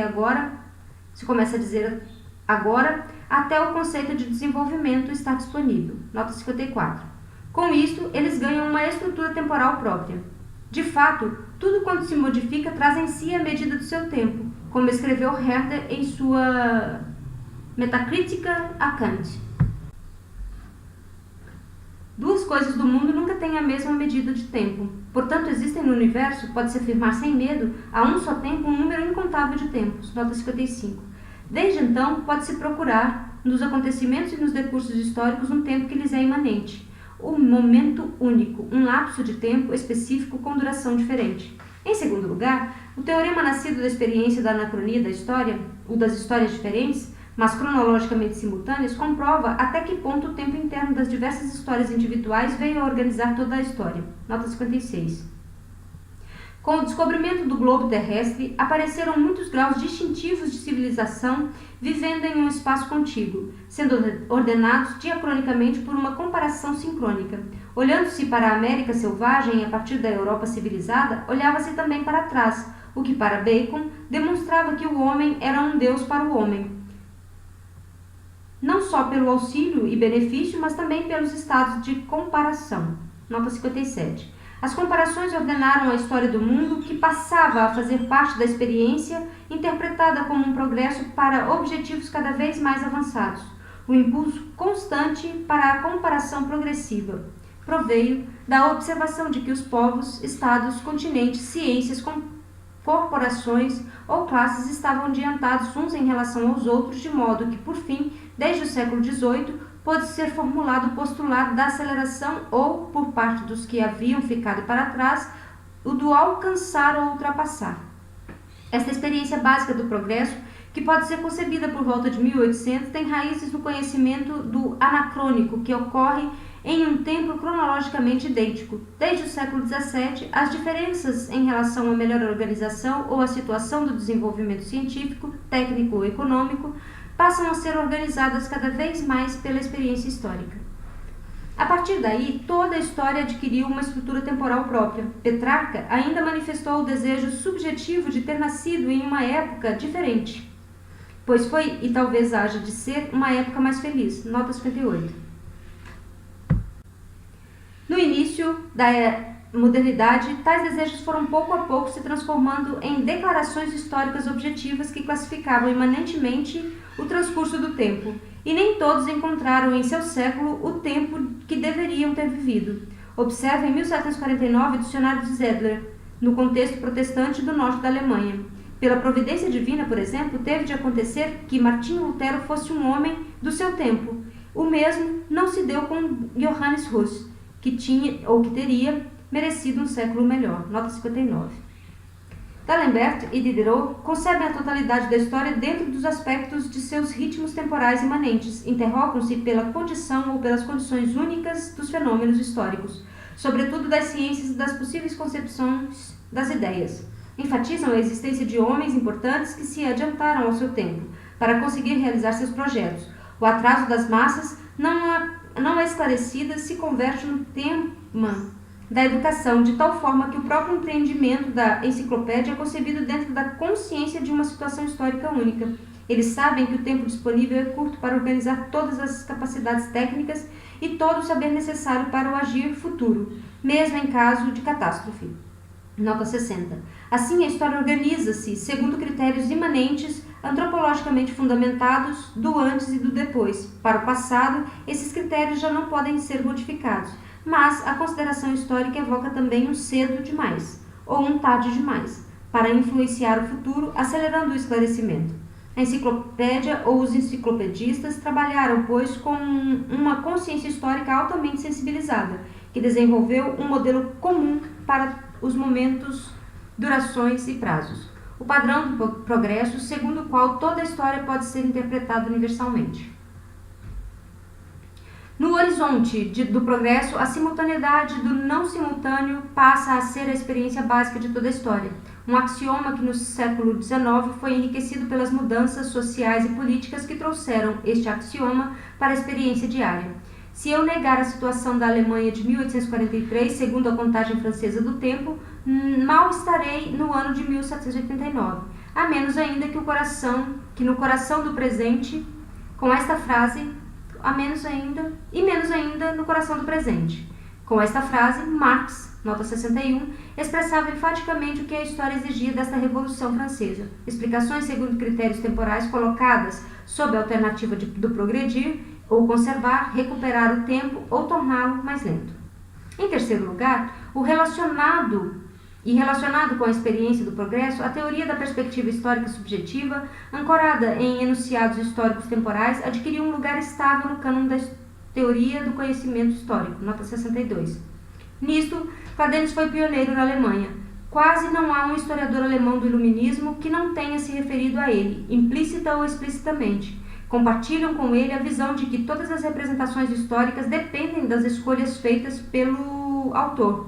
agora, até o conceito de desenvolvimento estar disponível. Nota 54. Com isto, eles ganham uma estrutura temporal própria. De fato, tudo quanto se modifica traz em si a medida do seu tempo, como escreveu Herder em sua Metacrítica a Kant. Duas coisas do mundo nunca têm a mesma medida de tempo. Portanto, existem no universo, pode-se afirmar sem medo, a um só tempo um número incontável de tempos. Nota 55. Desde então, pode-se procurar, nos acontecimentos e nos decursos históricos, um tempo que lhes é imanente. O momento único, um lapso de tempo específico com duração diferente. Em segundo lugar, o teorema nascido da experiência da anacronia da história, ou das histórias diferentes, mas cronologicamente simultâneas, comprova até que ponto o tempo interno das diversas histórias individuais veio a organizar toda a história. Nota 56. Com o descobrimento do globo terrestre, apareceram muitos graus distintivos de civilização vivendo em um espaço contíguo, sendo ordenados diacronicamente por uma comparação sincrônica. Olhando-se para a América selvagem a partir da Europa civilizada, olhava-se também para trás, o que para Bacon demonstrava que o homem era um Deus para o homem, não só pelo auxílio e benefício, mas também pelos estados de comparação. Nota 57. As comparações ordenaram a história do mundo, que passava a fazer parte da experiência, interpretada como um progresso para objetivos cada vez mais avançados. O impulso constante para a comparação progressiva proveio da observação de que os povos, estados, continentes, ciências, corporações ou classes estavam adiantados uns em relação aos outros, de modo que, por fim, desde o século XVIII, pôde ser formulado o postulado da aceleração ou, por parte dos que haviam ficado para trás, o do alcançar ou ultrapassar. Esta experiência básica do progresso, que pode ser concebida por volta de 1800, tem raízes no conhecimento do anacrônico, que ocorre em um tempo cronologicamente idêntico. Desde o século XVII, as diferenças em relação à melhor organização ou à situação do desenvolvimento científico, técnico ou econômico passam a ser organizadas cada vez mais pela experiência histórica. A partir daí, toda a história adquiriu uma estrutura temporal própria. Petrarca ainda manifestou o desejo subjetivo de ter nascido em uma época diferente, pois foi, e talvez haja de ser, uma época mais feliz. Nota 58. No início da modernidade, tais desejos foram pouco a pouco se transformando em declarações históricas objetivas que classificavam imanentemente o transcurso do tempo, e nem todos encontraram em seu século o tempo que deveriam ter vivido. Observe em 1749 o dicionário de Zedler, no contexto protestante do norte da Alemanha. Pela providência divina, por exemplo, teve de acontecer que Martinho Lutero fosse um homem do seu tempo. O mesmo não se deu com Johannes Huss, que tinha ou que teria merecido um século melhor. Nota 59. D'Alembert e Diderot concebem a totalidade da história dentro dos aspectos de seus ritmos temporais imanentes, interrogam-se pela condição ou pelas condições únicas dos fenômenos históricos, sobretudo das ciências e das possíveis concepções das ideias. Enfatizam a existência de homens importantes que se adiantaram ao seu tempo, para conseguir realizar seus projetos. O atraso das massas não esclarecidas se converte no tema da educação, de tal forma que o próprio empreendimento da enciclopédia é concebido dentro da consciência de uma situação histórica única. Eles sabem que o tempo disponível é curto para organizar todas as capacidades técnicas e todo o saber necessário para o agir futuro, mesmo em caso de catástrofe. Nota 60. Assim, a história organiza-se segundo critérios imanentes, antropologicamente fundamentados, do antes e do depois. Para o passado, esses critérios já não podem ser modificados, mas a consideração histórica evoca também um cedo demais, ou um tarde demais, para influenciar o futuro, acelerando o esclarecimento. A enciclopédia ou os enciclopedistas trabalharam, pois, com uma consciência histórica altamente sensibilizada, que desenvolveu um modelo comum para os momentos, durações e prazos. O padrão do progresso, segundo o qual toda a história pode ser interpretada universalmente. No horizonte do progresso, a simultaneidade do não simultâneo passa a ser a experiência básica de toda a história. Um axioma que no século XIX foi enriquecido pelas mudanças sociais e políticas que trouxeram este axioma para a experiência diária. Se eu negar a situação da Alemanha de 1843, segundo a contagem francesa do tempo, mal estarei no ano de 1789. A menos ainda que no coração do presente, com esta frase, menos ainda no coração do presente. Com esta frase, Marx, nota 61, expressava enfaticamente o que a história exigia desta Revolução Francesa. Explicações segundo critérios temporais colocadas sob a alternativa do progredir, ou conservar, recuperar o tempo ou torná-lo mais lento. Em terceiro lugar, relacionado com a experiência do progresso, a teoria da perspectiva histórica subjetiva, ancorada em enunciados históricos temporais, adquiriu um lugar estável no cânon da teoria do conhecimento histórico, nota 62. Nisto, Cladenus foi pioneiro na Alemanha. Quase não há um historiador alemão do iluminismo que não tenha se referido a ele, implícita ou explicitamente. Compartilham com ele a visão de que todas as representações históricas dependem das escolhas feitas pelo autor.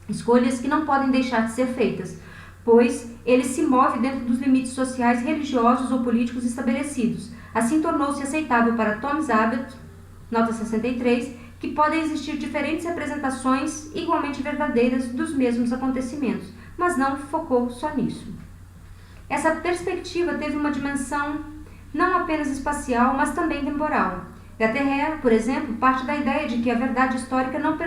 Escolhas que não podem deixar de ser feitas, pois ele se move dentro dos limites sociais, religiosos ou políticos estabelecidos. Assim tornou-se aceitável para Thomas Abel, nota 63, que podem existir diferentes representações igualmente verdadeiras dos mesmos acontecimentos, mas não focou só nisso. Essa perspectiva teve uma dimensão não apenas espacial, mas também temporal. Gattherrer, por exemplo, parte da ideia de que a verdade histórica não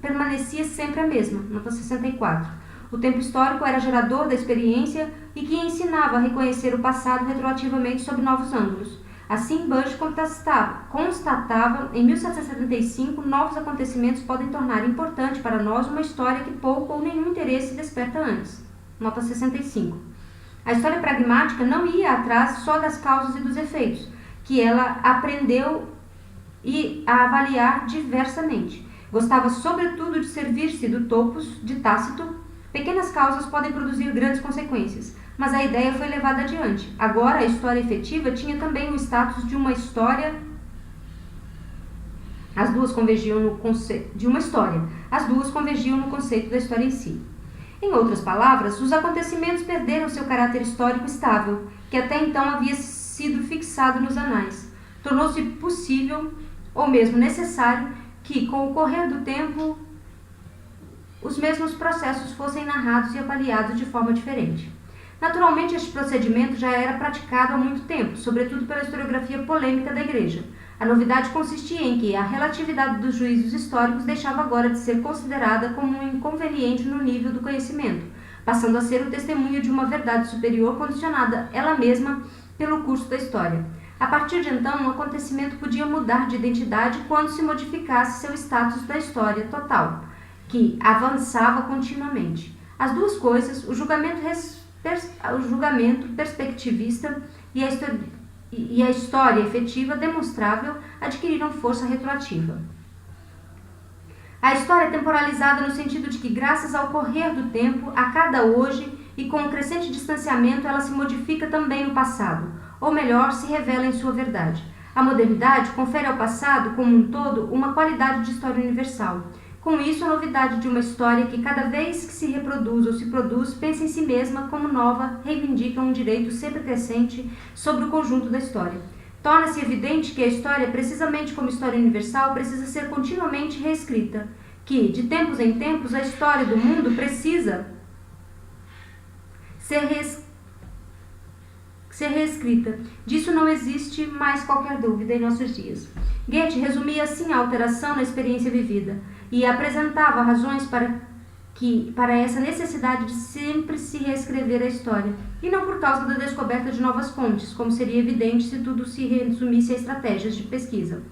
permanecia sempre a mesma, nota 64. O tempo histórico era gerador da experiência e que ensinava a reconhecer o passado retroativamente sob novos ângulos. Assim, Bush constatava, em 1775, novos acontecimentos podem tornar importante para nós uma história que pouco ou nenhum interesse desperta antes, nota 65. A história pragmática não ia atrás só das causas e dos efeitos, que ela aprendeu a avaliar diversamente. Gostava sobretudo de servir-se do topos de Tácito. Pequenas causas podem produzir grandes consequências, mas a ideia foi levada adiante. Agora, a história efetiva tinha também o status de uma história. As duas convergiam no conceito da história em si. Em outras palavras, os acontecimentos perderam seu caráter histórico estável, que até então havia sido fixado nos anais. Tornou-se possível, ou mesmo necessário, que, com o correr do tempo, os mesmos processos fossem narrados e avaliados de forma diferente. Naturalmente, este procedimento já era praticado há muito tempo, sobretudo pela historiografia polêmica da Igreja. A novidade consistia em que a relatividade dos juízos históricos deixava agora de ser considerada como um inconveniente no nível do conhecimento, passando a ser o testemunho de uma verdade superior condicionada ela mesma pelo curso da história. A partir de então, um acontecimento podia mudar de identidade quando se modificasse seu status da história total, que avançava continuamente. As duas coisas, o julgamento perspectivista e a história efetiva demonstrável, adquiriram força retroativa. A história é temporalizada no sentido de que, graças ao correr do tempo, a cada hoje e com o crescente distanciamento ela se modifica também no passado, ou melhor, se revela em sua verdade. A modernidade confere ao passado, como um todo, uma qualidade de história universal. Com isso, a novidade de uma história que cada vez que se reproduz ou se produz, pensa em si mesma como nova, reivindica um direito sempre crescente sobre o conjunto da história. Torna-se evidente que a história, precisamente como história universal, precisa ser continuamente reescrita, que, de tempos em tempos, a história do mundo precisa ser reescrita. Disso não existe mais qualquer dúvida em nossos dias. Goethe resumia assim a alteração na experiência vivida e apresentava razões para essa necessidade de sempre se reescrever a história, e não por causa da descoberta de novas fontes, como seria evidente se tudo se resumisse a estratégias de pesquisa.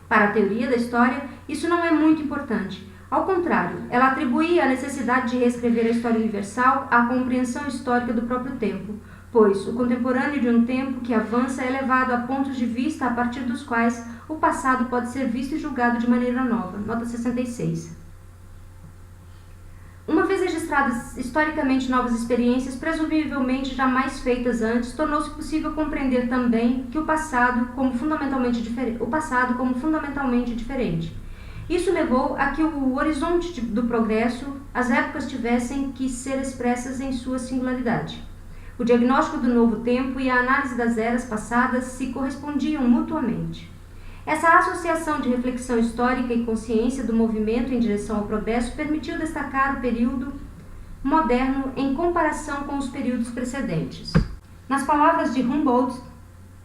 Para a teoria da história, isso não é muito importante. Ao contrário, ela atribuía a necessidade de reescrever a história universal à compreensão histórica do próprio tempo, pois o contemporâneo de um tempo que avança é levado a pontos de vista a partir dos quais o passado pode ser visto e julgado de maneira nova. Nota 66. Uma vez registradas historicamente novas experiências, presumivelmente jamais feitas antes, tornou-se possível compreender também que o passado como fundamentalmente diferente. Isso levou a que o horizonte do progresso, as épocas tivessem que ser expressas em sua singularidade. O diagnóstico do novo tempo e a análise das eras passadas se correspondiam mutuamente. Essa associação de reflexão histórica e consciência do movimento em direção ao progresso permitiu destacar o período moderno em comparação com os períodos precedentes. Nas palavras de Humboldt,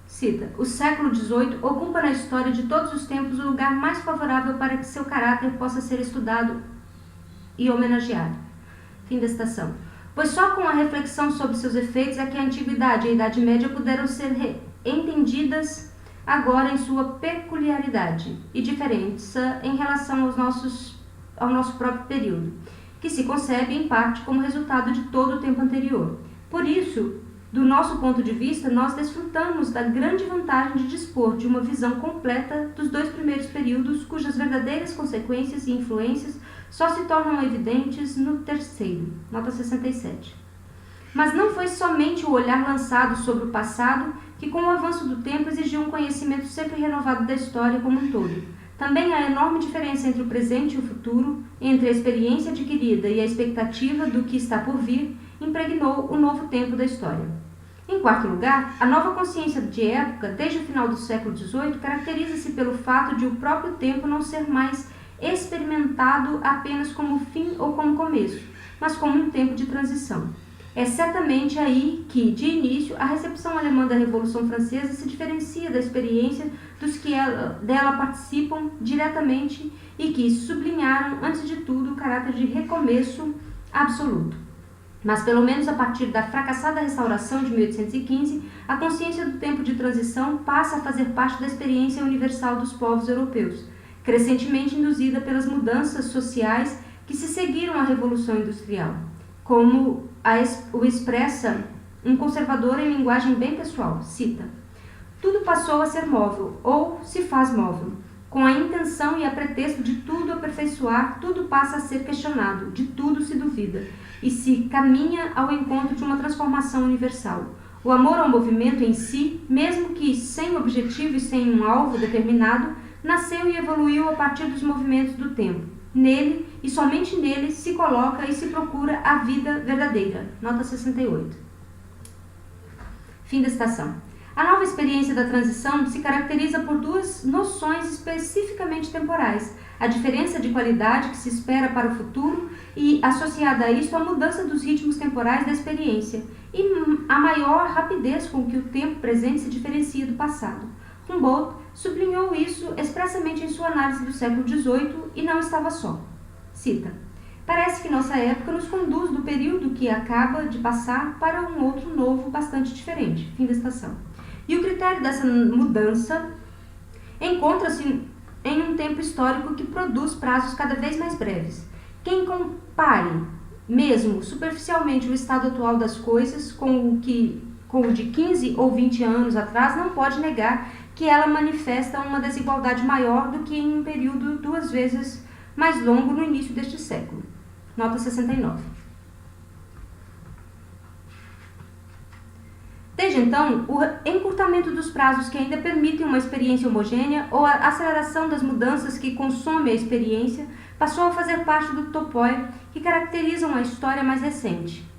cita: o século XVIII ocupa na história de todos os tempos o lugar mais favorável para que seu caráter possa ser estudado e homenageado. Fim da citação. Pois só com a reflexão sobre seus efeitos é que a Antiguidade e a Idade Média puderam ser entendidas agora em sua peculiaridade e diferença em relação ao nosso próprio período, que se concebe em parte como resultado de todo o tempo anterior. Por isso, do nosso ponto de vista, nós desfrutamos da grande vantagem de dispor de uma visão completa dos dois primeiros períodos, cujas verdadeiras consequências e influências só se tornam evidentes no terceiro. Nota 67. Mas não foi somente o olhar lançado sobre o passado que, com o avanço do tempo, exigiu um conhecimento sempre renovado da história como um todo. Também a enorme diferença entre o presente e o futuro, entre a experiência adquirida e a expectativa do que está por vir, impregnou o novo tempo da história. Em quarto lugar, a nova consciência de época, desde o final do século XVIII, caracteriza-se pelo fato de o próprio tempo não ser mais experimentado apenas como fim ou como começo, mas como um tempo de transição. É certamente aí que, de início, a recepção alemã da Revolução Francesa se diferencia da experiência dos que dela participam diretamente e que sublinharam, antes de tudo, o caráter de recomeço absoluto. Mas, pelo menos a partir da fracassada Restauração de 1815, a consciência do tempo de transição passa a fazer parte da experiência universal dos povos europeus, crescentemente induzida pelas mudanças sociais que se seguiram à Revolução Industrial, como o expressa um conservador em linguagem bem pessoal, cita: tudo passou a ser móvel, ou se faz móvel. Com a intenção e a pretexto de tudo aperfeiçoar, tudo passa a ser questionado, de tudo se duvida, e se caminha ao encontro de uma transformação universal. O amor ao movimento em si, mesmo que sem objetivo e sem um alvo determinado, nasceu e evoluiu a partir dos movimentos do tempo. Nele, e somente nele, se coloca e se procura a vida verdadeira. Nota 68. Fim da citação. A nova experiência da transição se caracteriza por duas noções especificamente temporais: a diferença de qualidade que se espera para o futuro e, associada a isto, a mudança dos ritmos temporais da experiência e a maior rapidez com que o tempo presente se diferencia do passado. Humboldt sublinhou isso expressamente em sua análise do século XVIII e não estava só. Cita: parece que nossa época nos conduz do período que acaba de passar para um outro novo bastante diferente. Fim da citação. E o critério dessa mudança encontra-se em um tempo histórico que produz prazos cada vez mais breves. Quem compare, mesmo superficialmente, o estado atual das coisas com o de 15 ou 20 anos atrás, não pode negar que ela manifesta uma desigualdade maior do que em um período 2 vezes mais longo no início deste século. Nota 69. Desde então, o encurtamento dos prazos que ainda permitem uma experiência homogênea ou a aceleração das mudanças que consomem a experiência passou a fazer parte do topoi que caracterizam a história mais recente.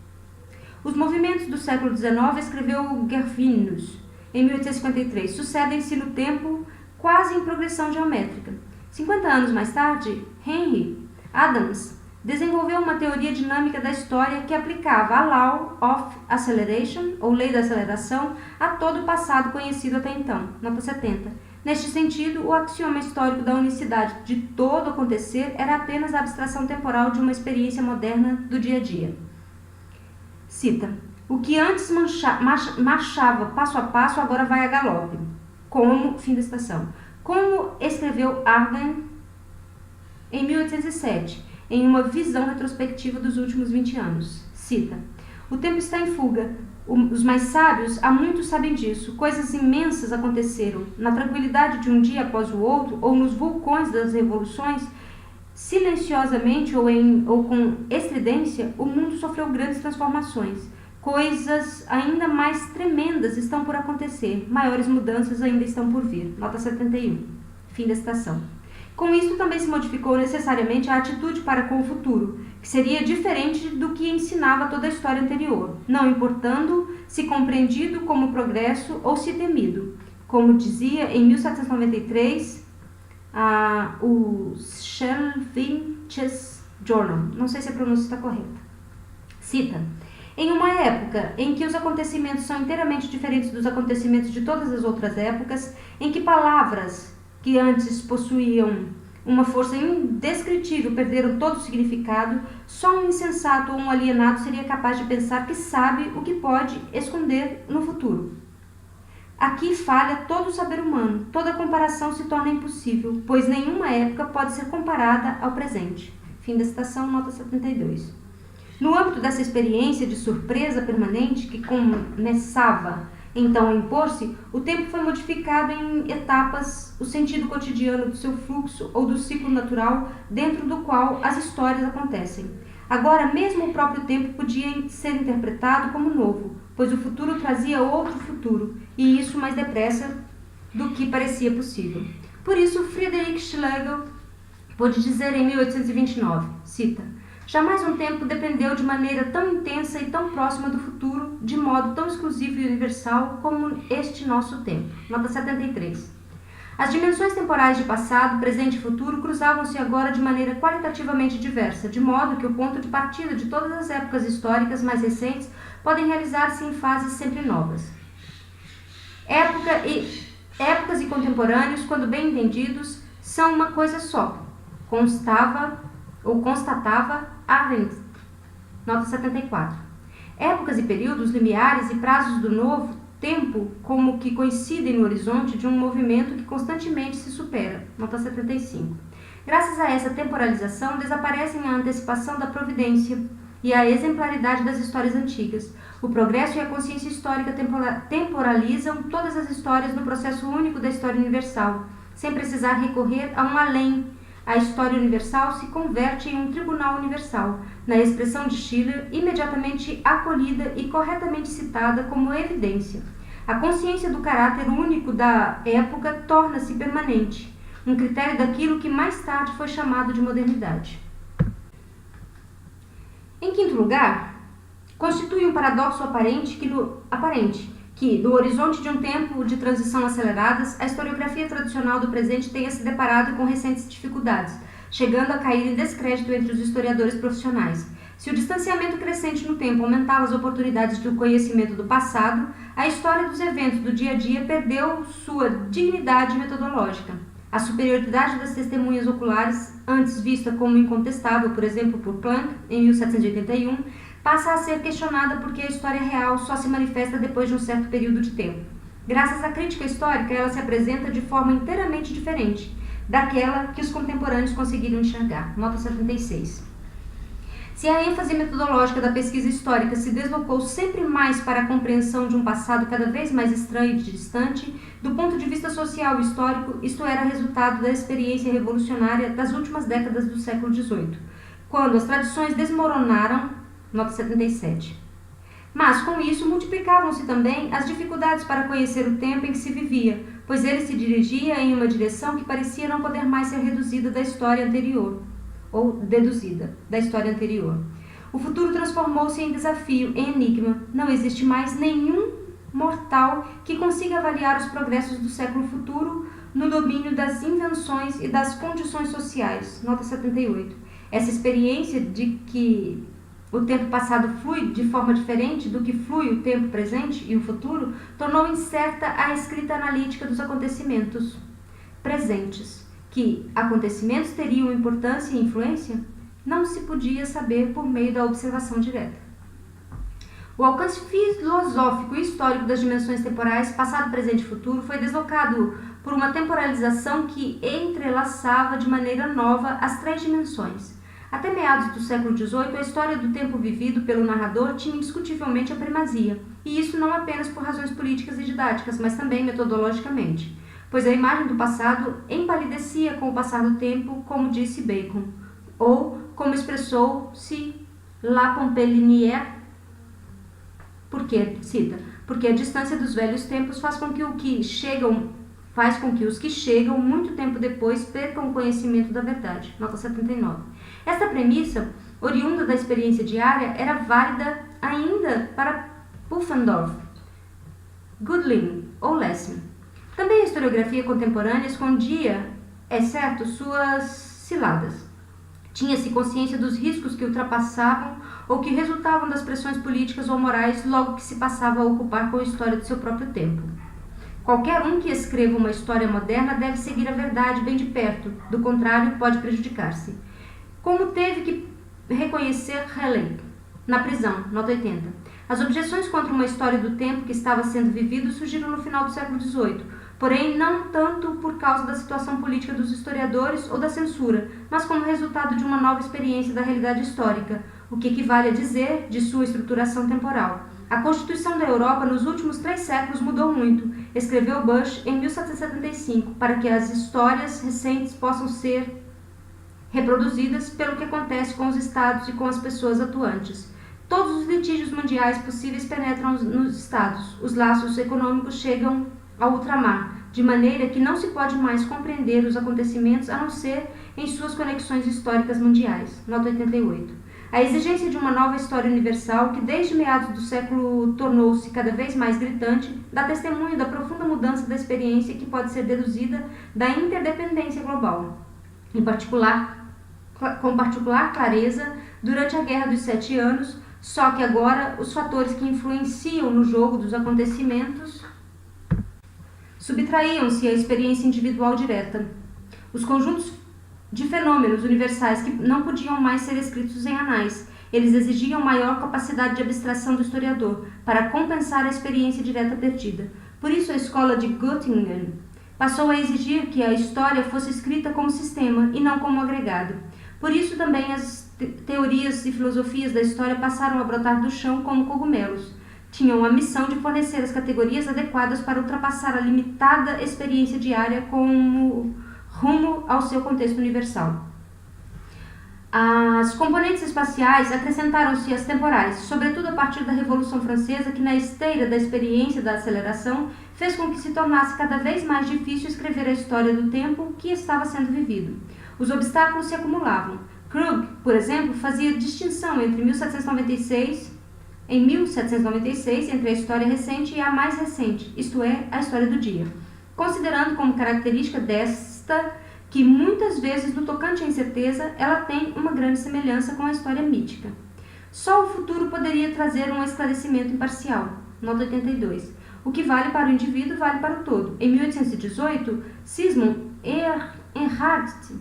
Os movimentos do século XIX, escreveu Gervinus, em 1853, sucedem-se no tempo quase em progressão geométrica. 50 anos mais tarde, Henry Adams desenvolveu uma teoria dinâmica da história que aplicava a Law of Acceleration, ou Lei da Aceleração, a todo o passado conhecido até então, nota 70. Neste sentido, o axioma histórico da unicidade de todo acontecer era apenas a abstração temporal de uma experiência moderna do dia a dia. Cita: o que antes marchava passo a passo agora vai a galope. Fim da citação. Como escreveu Arden em 1807, em uma visão retrospectiva dos últimos 20 anos. Cita: o tempo está em fuga. Os mais sábios há muito sabem disso. Coisas imensas aconteceram. Na tranquilidade de um dia após o outro, ou nos vulcões das revoluções, silenciosamente ou com estridência, o mundo sofreu grandes transformações. Coisas ainda mais tremendas estão por acontecer. Maiores mudanças ainda estão por vir. Nota 71. Fim da citação. Com isso, também se modificou necessariamente a atitude para com o futuro, que seria diferente do que ensinava toda a história anterior, não importando se compreendido como progresso ou se temido. Como dizia em 1793 o Schelvinches Journal, não sei se a pronúncia está correta. Cita: em uma época em que os acontecimentos são inteiramente diferentes dos acontecimentos de todas as outras épocas, em que palavras que antes possuíam uma força indescritível perderam todo o significado, só um insensato ou um alienado seria capaz de pensar que sabe o que pode esconder no futuro. Aqui falha todo o saber humano, toda comparação se torna impossível, pois nenhuma época pode ser comparada ao presente. Fim da citação, nota 72. No âmbito dessa experiência de surpresa permanente que começava então a impor-se, o tempo foi modificado em etapas, o sentido cotidiano do seu fluxo ou do ciclo natural dentro do qual as histórias acontecem. Agora, mesmo o próprio tempo podia ser interpretado como novo, pois o futuro trazia outro futuro, e isso mais depressa do que parecia possível. Por isso, Friedrich Schlegel pôde dizer em 1829, cita: jamais um tempo dependeu de maneira tão intensa e tão próxima do futuro, de modo tão exclusivo e universal como este nosso tempo. Nota 73. As dimensões temporais de passado, presente e futuro cruzavam-se agora de maneira qualitativamente diversa, de modo que o ponto de partida de todas as épocas históricas mais recentes podem realizar-se em fases sempre novas. Épocas e contemporâneos, quando bem entendidos, são uma coisa só, constatava Arendt, nota 74. Épocas e períodos, limiares e prazos do novo tempo como que coincidem no horizonte de um movimento que constantemente se supera, nota 75. Graças a essa temporalização, desaparecem a antecipação da providência e a exemplaridade das histórias antigas. O progresso e a consciência histórica temporalizam todas as histórias no processo único da história universal, sem precisar recorrer a um além. A história universal se converte em um tribunal universal, na expressão de Schiller, imediatamente acolhida e corretamente citada como evidência. A consciência do caráter único da época torna-se permanente, um critério daquilo que mais tarde foi chamado de modernidade. Em quinto lugar, constitui um paradoxo aparente que, no horizonte de um tempo de transição aceleradas, a historiografia tradicional do presente tenha se deparado com recentes dificuldades, chegando a cair em descrédito entre os historiadores profissionais. Se o distanciamento crescente no tempo aumentava as oportunidades do conhecimento do passado, a história dos eventos do dia a dia perdeu sua dignidade metodológica. A superioridade das testemunhas oculares, antes vista como incontestável, por exemplo, por Planck, em 1781, passa a ser questionada porque a história real só se manifesta depois de um certo período de tempo. Graças à crítica histórica, ela se apresenta de forma inteiramente diferente daquela que os contemporâneos conseguiram enxergar. Nota 76. Se a ênfase metodológica da pesquisa histórica se deslocou sempre mais para a compreensão de um passado cada vez mais estranho e distante, do ponto de vista social e histórico, isto era resultado da experiência revolucionária das últimas décadas do século XVIII, quando as tradições desmoronaram. Nota 77. Mas, com isso, multiplicavam-se também as dificuldades para conhecer o tempo em que se vivia, pois ele se dirigia em uma direção que parecia não poder mais ser reduzida da história anterior, ou deduzida da história anterior. O futuro transformou-se em desafio, em enigma. Não existe mais nenhum mortal que consiga avaliar os progressos do século futuro no domínio das invenções e das condições sociais. Nota 78. Essa experiência de que o tempo passado flui de forma diferente do que flui o tempo presente e o futuro tornou incerta a escrita analítica dos acontecimentos presentes. Que acontecimentos teriam importância e influência não se podia saber por meio da observação direta. O alcance filosófico e histórico das dimensões temporais, passado, presente e futuro, foi deslocado por uma temporalização que entrelaçava de maneira nova as três dimensões. Até meados do século XVIII, a história do tempo vivido pelo narrador tinha indiscutivelmente a primazia, e isso não apenas por razões políticas e didáticas, mas também metodologicamente, pois a imagem do passado empalidecia com o passar do tempo, como disse Bacon, ou como expressou-se La Pompelinière, porque a distância dos velhos tempos faz com que os que chegam muito tempo depois percam o conhecimento da verdade. Nota 79. Esta premissa, oriunda da experiência diária, era válida ainda para Pufendorf, Gudlin ou Lessing. Também a historiografia contemporânea escondia, é certo, suas ciladas. Tinha-se consciência dos riscos que ultrapassavam ou que resultavam das pressões políticas ou morais logo que se passava a ocupar com a história do seu próprio tempo. Qualquer um que escreva uma história moderna deve seguir a verdade bem de perto, do contrário pode prejudicar-se. Como teve que reconhecer Halley na prisão, nota 80. As objeções contra uma história do tempo que estava sendo vivido surgiram no final do século XVIII, porém não tanto por causa da situação política dos historiadores ou da censura, mas como resultado de uma nova experiência da realidade histórica, o que equivale a dizer de sua estruturação temporal. A Constituição da Europa nos últimos 3 séculos mudou muito, escreveu Bush em 1775, para que as histórias recentes possam ser reproduzidas pelo que acontece com os estados e com as pessoas atuantes. Todos os litígios mundiais possíveis penetram nos estados. Os laços econômicos chegam ao ultramar, de maneira que não se pode mais compreender os acontecimentos a não ser em suas conexões históricas mundiais. Nota 88. A exigência de uma nova história universal, que desde meados do século tornou-se cada vez mais gritante, dá testemunho da profunda mudança da experiência que pode ser deduzida da interdependência global. Com particular clareza, durante a Guerra dos 7 Anos, só que agora os fatores que influenciam no jogo dos acontecimentos subtraíam-se à experiência individual direta. Os conjuntos de fenômenos universais que não podiam mais ser escritos em anais, eles exigiam maior capacidade de abstração do historiador para compensar a experiência direta perdida. Por isso a escola de Göttingen passou a exigir que a história fosse escrita como sistema e não como agregado. Por isso também as teorias e filosofias da história passaram a brotar do chão como cogumelos. Tinham a missão de fornecer as categorias adequadas para ultrapassar a limitada experiência diária como rumo ao seu contexto universal. As componentes espaciais acrescentaram-se às temporais, sobretudo a partir da Revolução Francesa, que na esteira da experiência da aceleração fez com que se tornasse cada vez mais difícil escrever a história do tempo que estava sendo vivido. Os obstáculos se acumulavam. Krug, por exemplo, fazia distinção entre 1796 entre a história recente e a mais recente, isto é, a história do dia, considerando como característica desta que muitas vezes, no tocante à incerteza, ela tem uma grande semelhança com a história mítica. Só o futuro poderia trazer um esclarecimento imparcial. Nota 82. O que vale para o indivíduo vale para o todo. Em 1818, Sigmund Ehrhardt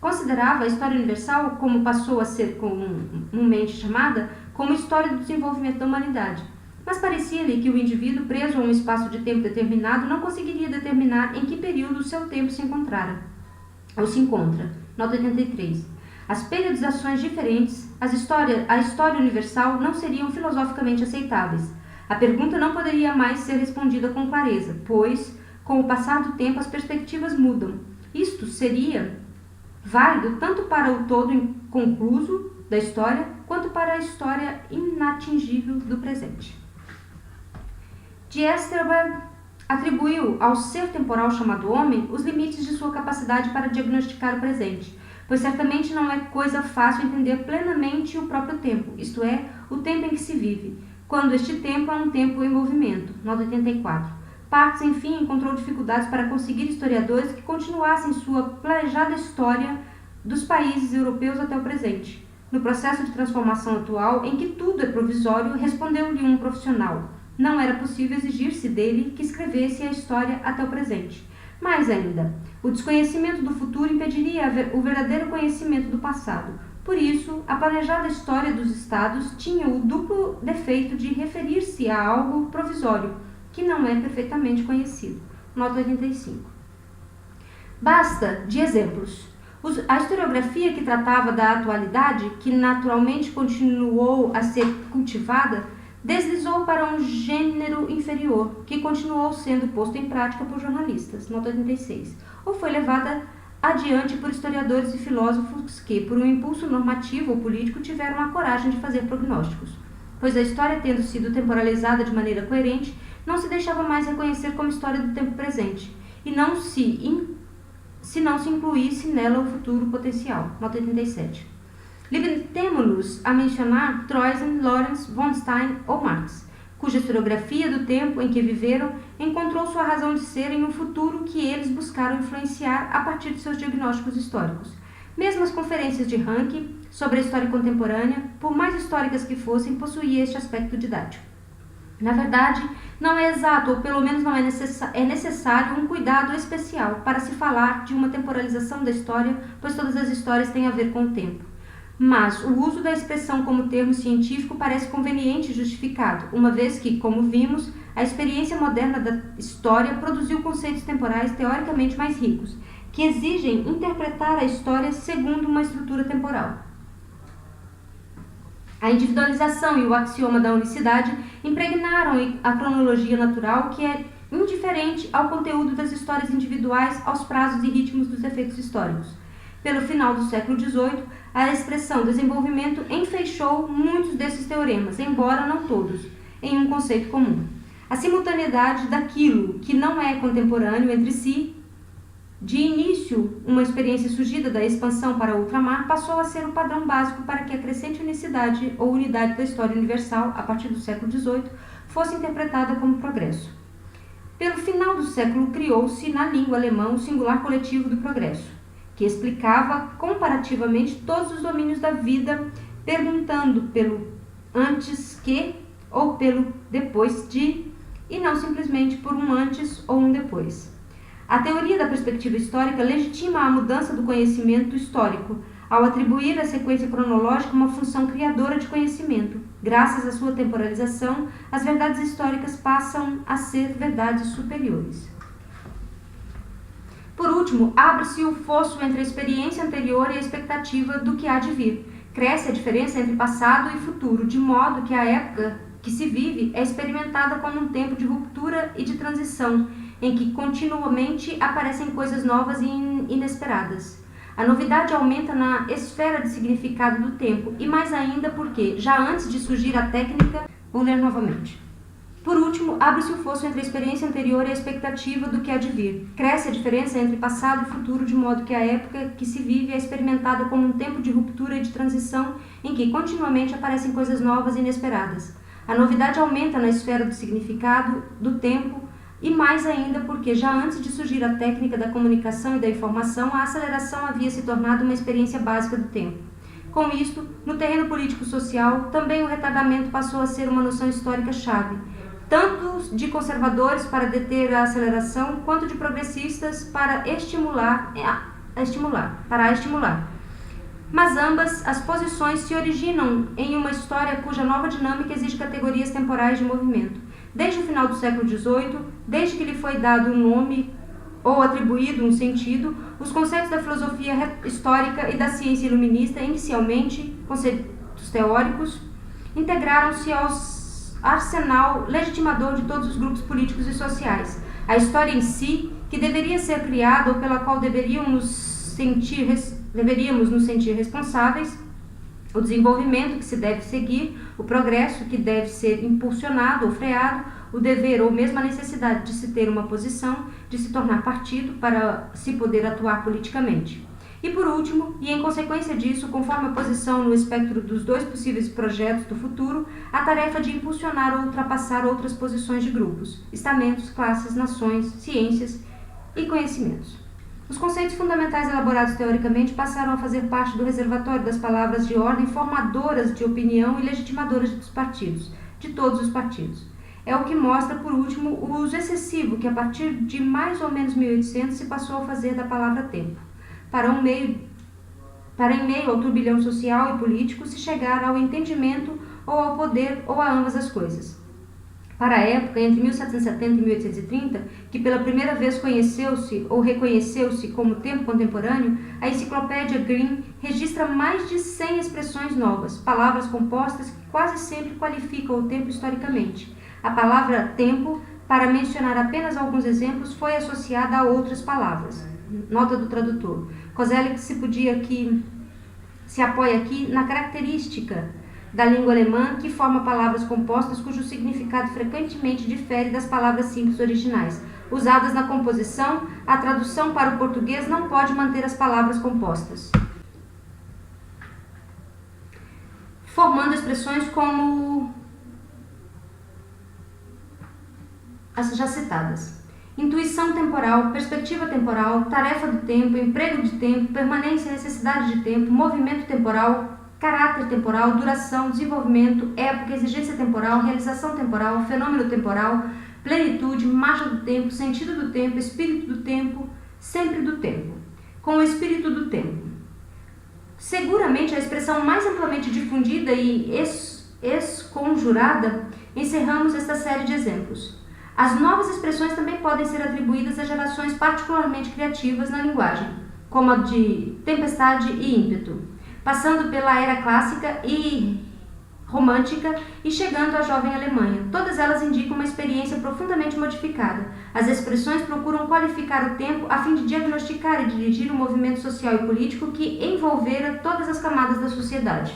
considerava a história universal, como passou a ser comumente chamada, como história do desenvolvimento da humanidade. Mas parecia-lhe que o indivíduo, preso a um espaço de tempo determinado, não conseguiria determinar em que período o seu tempo se encontrara, ou se encontra. Nota 83. As periodizações diferentes, a história universal, não seriam filosoficamente aceitáveis. A pergunta não poderia mais ser respondida com clareza, pois, com o passar do tempo, as perspectivas mudam. Isto seria válido tanto para o todo inconcluso da história, quanto para a história inatingível do presente. Dijksterhuis atribuiu ao ser temporal chamado homem os limites de sua capacidade para diagnosticar o presente, pois certamente não é coisa fácil entender plenamente o próprio tempo, isto é, o tempo em que se vive, quando este tempo é um tempo em movimento. Nota 84. Parkes, enfim, encontrou dificuldades para conseguir historiadores que continuassem sua planejada história dos países europeus até o presente. No processo de transformação atual, em que tudo é provisório, respondeu-lhe um profissional: não era possível exigir-se dele que escrevesse a história até o presente. Mais ainda, o desconhecimento do futuro impediria o verdadeiro conhecimento do passado. Por isso, a planejada história dos Estados tinha o duplo defeito de referir-se a algo provisório, que não é perfeitamente conhecido. Nota 85. Basta de exemplos. A historiografia que tratava da atualidade, que naturalmente continuou a ser cultivada, deslizou para um gênero inferior, que continuou sendo posto em prática por jornalistas, nota 86, ou foi levada adiante por historiadores e filósofos que, por um impulso normativo ou político, tiveram a coragem de fazer prognósticos, pois a história, tendo sido temporalizada de maneira coerente, não se deixava mais reconhecer como história do tempo presente, e não se não se incluísse nela o futuro potencial, nota 87. Limitemo-nos a mencionar Troisen, Lawrence, von Stein ou Marx, cuja historiografia do tempo em que viveram encontrou sua razão de ser em um futuro que eles buscaram influenciar a partir de seus diagnósticos históricos. Mesmo as conferências de Ranke sobre a história contemporânea, por mais históricas que fossem, possuíam este aspecto didático. Na verdade, não é exato, ou pelo menos não é necessário um cuidado especial para se falar de uma temporalização da história, pois todas as histórias têm a ver com o tempo. Mas o uso da expressão como termo científico parece conveniente e justificado, uma vez que, como vimos, a experiência moderna da história produziu conceitos temporais teoricamente mais ricos, que exigem interpretar a história segundo uma estrutura temporal. A individualização e o axioma da unicidade impregnaram a cronologia natural, que é indiferente ao conteúdo das histórias individuais, aos prazos e ritmos dos efeitos históricos. Pelo final do século XVIII, a expressão desenvolvimento enfeixou muitos desses teoremas, embora não todos, em um conceito comum. A simultaneidade daquilo que não é contemporâneo entre si. De início, uma experiência surgida da expansão para ultramar passou a ser o padrão básico para que a crescente unicidade ou unidade da história universal, a partir do século XVIII, fosse interpretada como progresso. Pelo final do século, criou-se na língua alemã o singular coletivo do progresso, que explicava comparativamente todos os domínios da vida, perguntando pelo antes que ou pelo depois de, e não simplesmente por um antes ou um depois. A teoria da perspectiva histórica legitima a mudança do conhecimento histórico, ao atribuir à sequência cronológica uma função criadora de conhecimento. Graças à sua temporalização, as verdades históricas passam a ser verdades superiores. Por último, abre-se o fosso entre a experiência anterior e a expectativa do que há de vir. Cresce a diferença entre passado e futuro, de modo que a época que se vive é experimentada como um tempo de ruptura e de transição, em que continuamente aparecem coisas novas e inesperadas. A novidade aumenta na esfera de significado do tempo, e mais ainda porque, já antes de surgir a técnica, vou ler novamente. Por último, abre-se o fosso entre a experiência anterior e a expectativa do que há de vir. Cresce a diferença entre passado e futuro, de modo que a época que se vive é experimentada como um tempo de ruptura e de transição, em que continuamente aparecem coisas novas e inesperadas. A novidade aumenta na esfera do significado do tempo, e mais ainda porque, já antes de surgir a técnica da comunicação e da informação, a aceleração havia se tornado uma experiência básica do tempo. Com isto, no terreno político-social, também o retardamento passou a ser uma noção histórica-chave, tanto de conservadores para deter a aceleração, quanto de progressistas para a estimular. Mas ambas as posições se originam em uma história cuja nova dinâmica exige categorias temporais de movimento. Desde o final do século XVIII, desde que lhe foi dado um nome ou atribuído um sentido, os conceitos da filosofia histórica e da ciência iluminista, inicialmente conceitos teóricos, integraram-se ao arsenal legitimador de todos os grupos políticos e sociais. A história em si, que deveria ser criada ou pela qual deveríamos nos sentir responsáveis, o desenvolvimento que se deve seguir, o progresso que deve ser impulsionado ou freado, o dever ou mesmo a necessidade de se ter uma posição, de se tornar partido para se poder atuar politicamente. E por último, e em consequência disso, conforme a posição no espectro dos dois possíveis projetos do futuro, a tarefa de impulsionar ou ultrapassar outras posições de grupos, estamentos, classes, nações, ciências e conhecimentos. Os conceitos fundamentais elaborados teoricamente passaram a fazer parte do reservatório das palavras de ordem formadoras de opinião e legitimadoras dos partidos, de todos os partidos. É o que mostra, por último, o uso excessivo que a partir de mais ou menos 1800 se passou a fazer da palavra tempo, para em meio ao turbilhão social e político se chegar ao entendimento ou ao poder ou a ambas as coisas. Para a época, entre 1770 e 1830, que pela primeira vez conheceu-se ou reconheceu-se como tempo contemporâneo, a enciclopédia Green registra mais de 100 expressões novas, palavras compostas que quase sempre qualificam o tempo historicamente. A palavra tempo, para mencionar apenas alguns exemplos, foi associada a outras palavras. Nota do tradutor. Koselleck se apoia aqui na característica da língua alemã que forma palavras compostas cujo significado frequentemente difere das palavras simples originais. Usadas na composição, a tradução para o português não pode manter as palavras compostas, formando expressões como as já citadas. Intuição temporal, perspectiva temporal, tarefa do tempo, emprego de tempo, permanência e necessidade de tempo, movimento temporal, caráter temporal, duração, desenvolvimento, época, exigência temporal, realização temporal, fenômeno temporal, plenitude, marcha do tempo, sentido do tempo, espírito do tempo, sempre do tempo. Com o espírito do tempo. Seguramente a expressão mais amplamente difundida e esconjurada, encerramos esta série de exemplos. As novas expressões também podem ser atribuídas a gerações particularmente criativas na linguagem, como a de tempestade e ímpeto, passando pela era clássica e romântica e chegando à jovem Alemanha. Todas elas indicam uma experiência profundamente modificada. As expressões procuram qualificar o tempo a fim de diagnosticar e dirigir um movimento social e político que envolvera todas as camadas da sociedade.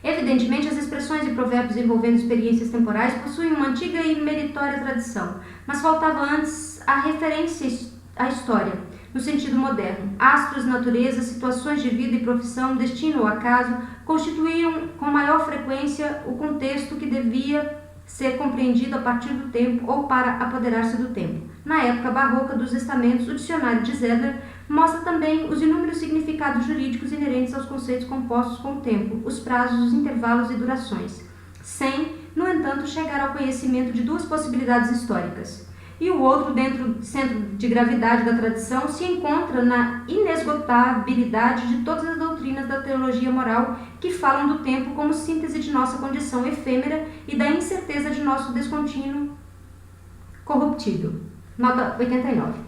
Evidentemente, as expressões e provérbios envolvendo experiências temporais possuem uma antiga e meritória tradição, mas faltava antes a referência à história, no sentido moderno. Astros, natureza, situações de vida e profissão, destino ou acaso, constituíam com maior frequência o contexto que devia ser compreendido a partir do tempo ou para apoderar-se do tempo. Na época barroca dos estamentos, o dicionário de Zedler mostra também os inúmeros significados jurídicos inerentes aos conceitos compostos com o tempo, os prazos, os intervalos e durações, sem, no entanto, chegar ao conhecimento de duas possibilidades históricas. E o outro, dentro do centro de gravidade da tradição, se encontra na inesgotabilidade de todas as doutrinas da teologia moral que falam do tempo como síntese de nossa condição efêmera e da incerteza de nosso descontínuo corruptível. Nota 89.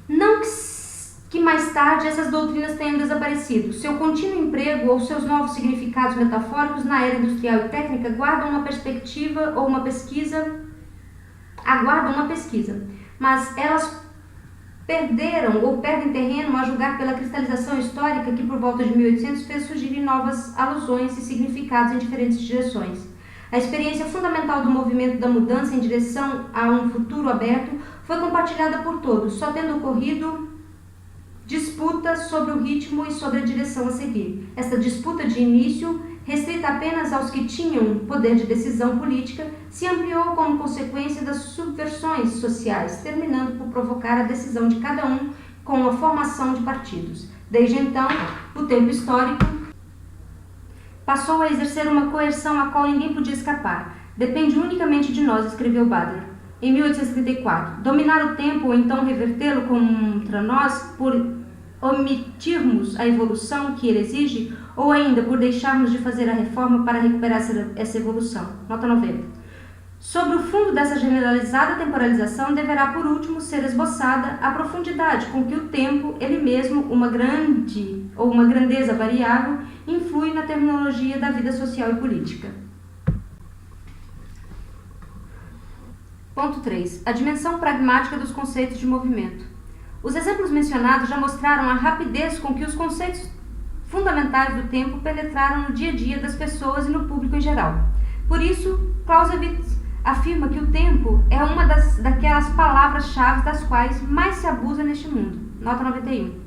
Não que mais tarde essas doutrinas tenham desaparecido. Seu contínuo emprego ou seus novos significados metafóricos na era industrial e técnica guardam uma perspectiva ou uma pesquisa, mas elas perderam ou perdem terreno a julgar pela cristalização histórica que por volta de 1800 fez surgirem novas alusões e significados em diferentes direções. A experiência fundamental do movimento da mudança em direção a um futuro aberto foi compartilhada por todos, só tendo ocorrido disputa sobre o ritmo e sobre a direção a seguir. Esta disputa de início, restrita apenas aos que tinham poder de decisão política, se ampliou como consequência das subversões sociais, terminando por provocar a decisão de cada um com a formação de partidos. Desde então, o tempo histórico passou a exercer uma coerção a qual ninguém podia escapar. Depende unicamente de nós, escreveu Butler em 1834. Dominar o tempo ou então revertê-lo contra nós por omitirmos a evolução que ele exige ou ainda por deixarmos de fazer a reforma para recuperar essa evolução. Nota 90. Sobre o fundo dessa generalizada temporalização deverá por último ser esboçada a profundidade com que o tempo, ele mesmo, uma grande ou uma grandeza variável, influi na terminologia da vida social e política. Ponto 3. A dimensão pragmática dos conceitos de movimento. Os exemplos mencionados já mostraram a rapidez com que os conceitos fundamentais do tempo penetraram no dia a dia das pessoas e no público em geral. Por isso, Clausewitz afirma que o tempo é uma daquelas palavras-chave das quais mais se abusa neste mundo. Nota 91.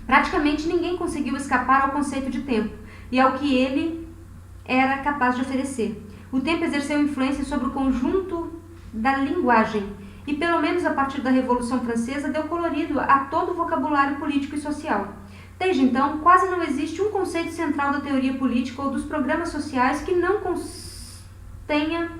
Praticamente ninguém conseguiu escapar ao conceito de tempo e ao que ele era capaz de oferecer. O tempo exerceu influência sobre o conjunto da linguagem e, pelo menos a partir da Revolução Francesa, deu colorido a todo o vocabulário político e social. Desde então, quase não existe um conceito central da teoria política ou dos programas sociais que não tenha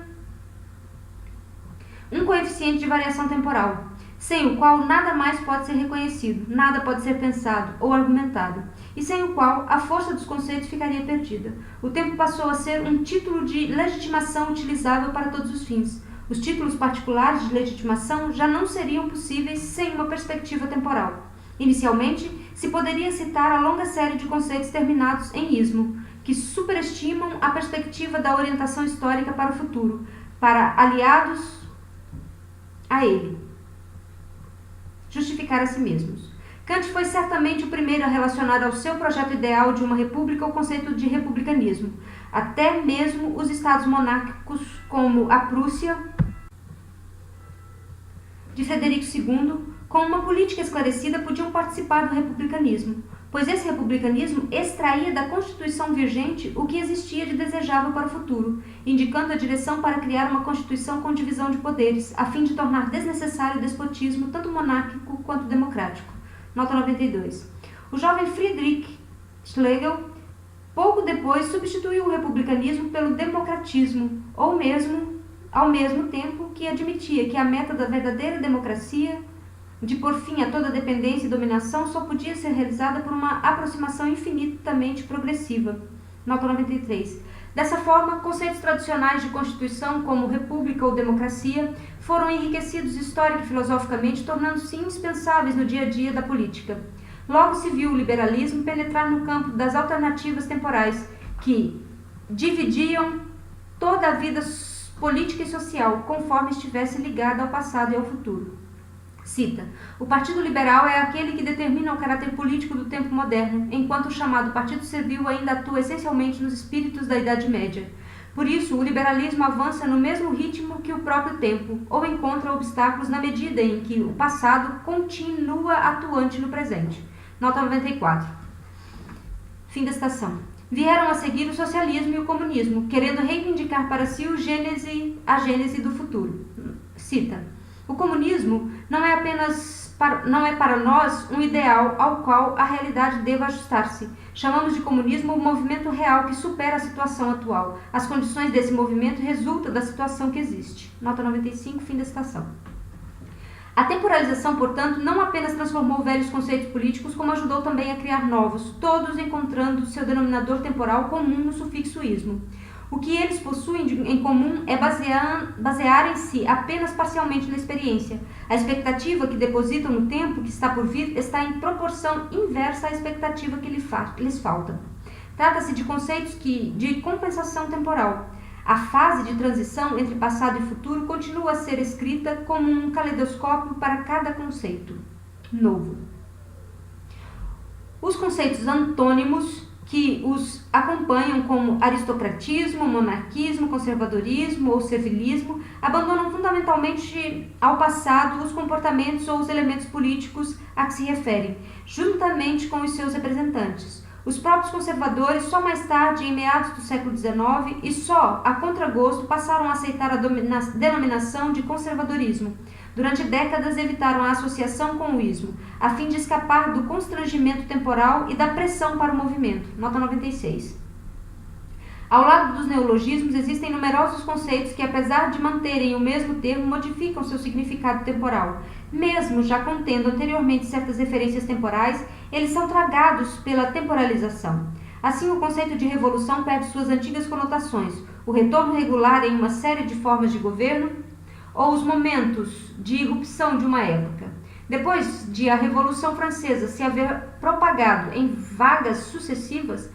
um coeficiente de variação temporal, sem o qual nada mais pode ser reconhecido, nada pode ser pensado ou argumentado, e sem o qual a força dos conceitos ficaria perdida. O tempo passou a ser um título de legitimação utilizável para todos os fins. Os títulos particulares de legitimação já não seriam possíveis sem uma perspectiva temporal. Inicialmente, se poderia citar a longa série de conceitos terminados em ismo, que superestimam a perspectiva da orientação histórica para o futuro, para aliados a ele justificar a si mesmos. Kant foi certamente o primeiro a relacionar ao seu projeto ideal de uma república o conceito de republicanismo. Até mesmo os estados monárquicos, como a Prússia de Frederico II, com uma política esclarecida, podiam participar do republicanismo, pois esse republicanismo extraía da Constituição vigente o que existia de desejável para o futuro, indicando a direção para criar uma Constituição com divisão de poderes, a fim de tornar desnecessário o despotismo tanto monárquico quanto democrático. Nota 92. O jovem Friedrich Schlegel, pouco depois, substituiu o republicanismo pelo democratismo, ao mesmo tempo que admitia que a meta da verdadeira democracia, de por fim a toda dependência e dominação, só podia ser realizada por uma aproximação infinitamente progressiva. Nota 93. Dessa forma, conceitos tradicionais de Constituição, como república ou democracia, foram enriquecidos histórica e filosoficamente, tornando-se indispensáveis no dia a dia da política. Logo se viu o liberalismo penetrar no campo das alternativas temporais, que dividiam toda a vida política e social, conforme estivesse ligada ao passado e ao futuro. Cita: o Partido Liberal é aquele que determina o caráter político do tempo moderno, enquanto o chamado Partido Servil ainda atua essencialmente nos espíritos da Idade Média. Por isso, o liberalismo avança no mesmo ritmo que o próprio tempo, ou encontra obstáculos na medida em que o passado continua atuante no presente. Nota 94. Fim da citação. Vieram a seguir o socialismo e o comunismo, querendo reivindicar para si a gênese do futuro. Cita: o comunismo não é para nós um ideal ao qual a realidade deva ajustar-se. Chamamos de comunismo o movimento real que supera a situação atual. As condições desse movimento resultam da situação que existe. Nota 95, fim da citação. A temporalização, portanto, não apenas transformou velhos conceitos políticos, como ajudou também a criar novos, todos encontrando seu denominador temporal comum no sufixo ismo. O que eles possuem em comum é basearem-se apenas parcialmente na experiência. A expectativa que depositam no tempo que está por vir está em proporção inversa à expectativa que lhes falta. Trata-se de conceitos de compensação temporal. A fase de transição entre passado e futuro continua a ser escrita como um caleidoscópio para cada conceito novo. Os conceitos antônimos que os acompanham, como aristocratismo, monarquismo, conservadorismo ou servilismo, abandonam fundamentalmente ao passado os comportamentos ou os elementos políticos a que se referem, juntamente com os seus representantes. Os próprios conservadores, só mais tarde, em meados do século XIX, e só a contragosto, passaram a aceitar a denominação de conservadorismo. Durante décadas evitaram a associação com o ismo, a fim de escapar do constrangimento temporal e da pressão para o movimento. Nota 96. Ao lado dos neologismos, existem numerosos conceitos que, apesar de manterem o mesmo termo, modificam seu significado temporal. Mesmo já contendo anteriormente certas referências temporais, eles são tragados pela temporalização. Assim, o conceito de revolução perde suas antigas conotações, o retorno regular em uma série de formas de governo, ou os momentos de irrupção de uma época. Depois de a Revolução Francesa se haver propagado em vagas sucessivas,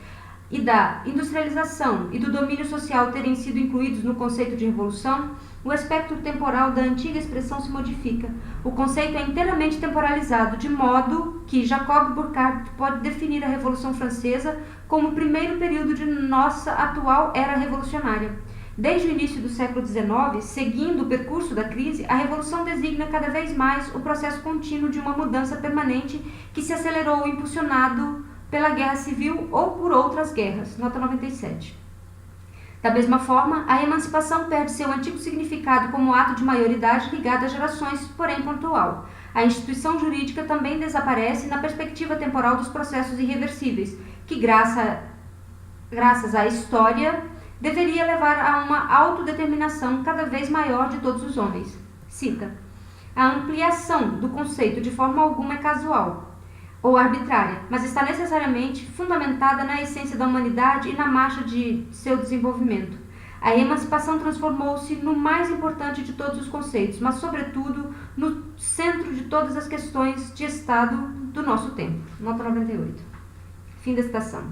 e da industrialização e do domínio social terem sido incluídos no conceito de revolução, o espectro temporal da antiga expressão se modifica. O conceito é inteiramente temporalizado, de modo que Jacob Burckhardt pode definir a Revolução Francesa como o primeiro período de nossa atual era revolucionária. Desde o início do século XIX, seguindo o percurso da crise, a Revolução designa cada vez mais o processo contínuo de uma mudança permanente que se acelerou impulsionado pela Guerra Civil ou por outras guerras. Nota 97. Da mesma forma, a emancipação perde seu antigo significado como ato de maioridade ligado a gerações, porém pontual. A instituição jurídica também desaparece na perspectiva temporal dos processos irreversíveis, que graças à história deveria levar a uma autodeterminação cada vez maior de todos os homens. Cita: a ampliação do conceito de forma alguma é casual ou arbitrária, mas está necessariamente fundamentada na essência da humanidade e na marcha de seu desenvolvimento. A emancipação transformou-se no mais importante de todos os conceitos, mas, sobretudo, no centro de todas as questões de Estado do nosso tempo. Nota 98. Fim da citação.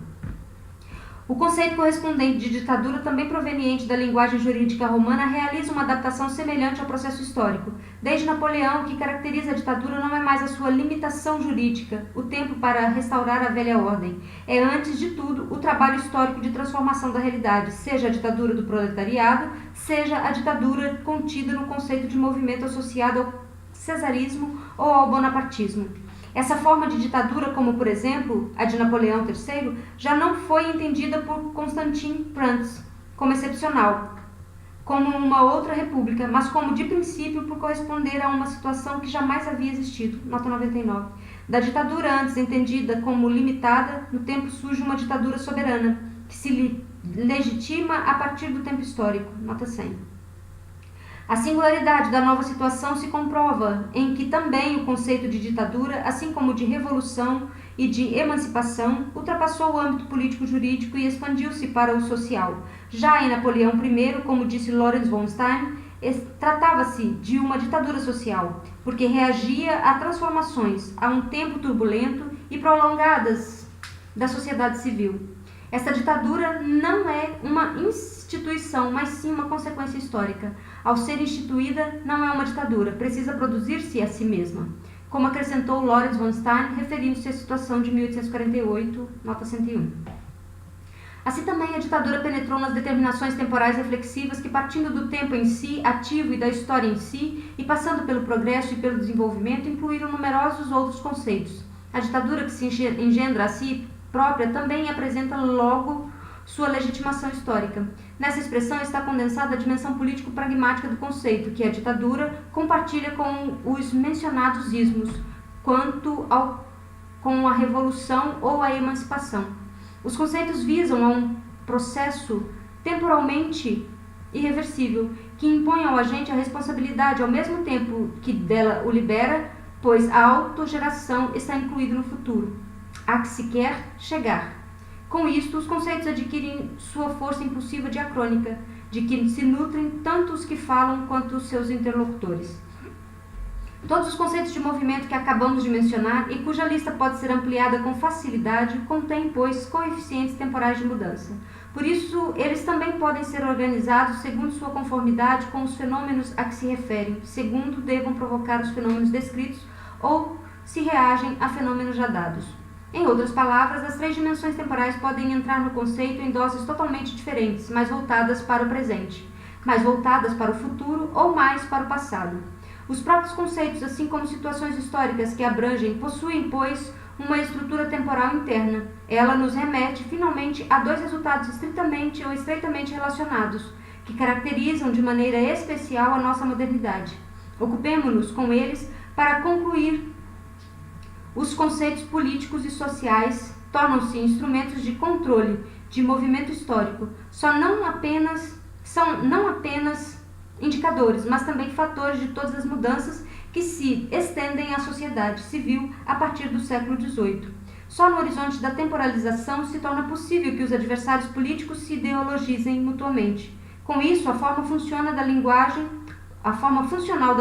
O conceito correspondente de ditadura, também proveniente da linguagem jurídica romana, realiza uma adaptação semelhante ao processo histórico. Desde Napoleão, o que caracteriza a ditadura não é mais a sua limitação jurídica, o tempo para restaurar a velha ordem. É, antes de tudo, o trabalho histórico de transformação da realidade, seja a ditadura do proletariado, seja a ditadura contida no conceito de movimento associado ao cesarismo ou ao bonapartismo. Essa forma de ditadura, como por exemplo a de Napoleão III, já não foi entendida por Constantin Prantz como excepcional, como uma outra república, mas como de princípio por corresponder a uma situação que jamais havia existido. Nota 99. Da ditadura antes entendida como limitada, no tempo surge uma ditadura soberana, que se legitima a partir do tempo histórico. Nota 100. A singularidade da nova situação se comprova em que também o conceito de ditadura, assim como de revolução e de emancipação, ultrapassou o âmbito político-jurídico e expandiu-se para o social. Já em Napoleão I, como disse Lawrence von Stein, tratava-se de uma ditadura social, porque reagia a transformações, a um tempo turbulento e prolongadas da sociedade civil. Esta ditadura não é uma instituição, mas sim uma consequência histórica. Ao ser instituída, não é uma ditadura, precisa produzir-se a si mesma, como acrescentou Lawrence von Stein, referindo-se à situação de 1848, nota 101. Assim também a ditadura penetrou nas determinações temporais reflexivas que, partindo do tempo em si, ativo, e da história em si, e passando pelo progresso e pelo desenvolvimento, incluíram numerosos outros conceitos. A ditadura que se engendra a si própria também apresenta logo sua legitimação histórica. Nessa expressão está condensada a dimensão político-pragmática do conceito, que a ditadura compartilha com os mencionados ismos, com a revolução ou a emancipação. Os conceitos visam a um processo temporalmente irreversível, que impõe ao agente a responsabilidade ao mesmo tempo que dela o libera, pois a autogeração está incluída no futuro, a que se quer chegar. Com isto, os conceitos adquirem sua força impulsiva diacrônica, de que se nutrem tanto os que falam quanto os seus interlocutores. Todos os conceitos de movimento que acabamos de mencionar e cuja lista pode ser ampliada com facilidade, contêm, pois, coeficientes temporais de mudança. Por isso, eles também podem ser organizados segundo sua conformidade com os fenômenos a que se referem, segundo devam provocar os fenômenos descritos ou se reagem a fenômenos já dados. Em outras palavras, as três dimensões temporais podem entrar no conceito em doses totalmente diferentes, mais voltadas para o presente, mais voltadas para o futuro ou mais para o passado. Os próprios conceitos, assim como situações históricas que abrangem, possuem, pois, uma estrutura temporal interna. Ela nos remete, finalmente, a dois resultados estritamente ou estreitamente relacionados, que caracterizam de maneira especial a nossa modernidade. Ocupemo-nos com eles para concluir. Os conceitos políticos e sociais tornam-se instrumentos de controle, de movimento histórico. São não apenas indicadores, mas também fatores de todas as mudanças que se estendem à sociedade civil a partir do século XVIII. Só no horizonte da temporalização se torna possível que os adversários políticos se ideologizem mutuamente. Com isso, a forma funcional da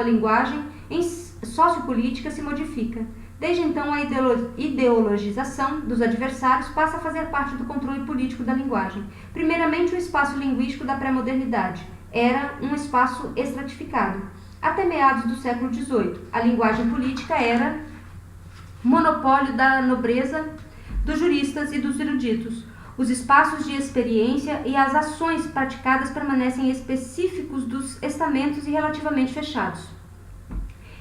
linguagem em sociopolítica se modifica. Desde então, a ideologização dos adversários passa a fazer parte do controle político da linguagem. Primeiramente, o espaço linguístico da pré-modernidade era um espaço estratificado. Até meados do século XVIII, a linguagem política era monopólio da nobreza, dos juristas e dos eruditos. Os espaços de experiência e as ações praticadas permanecem específicos dos estamentos e relativamente fechados.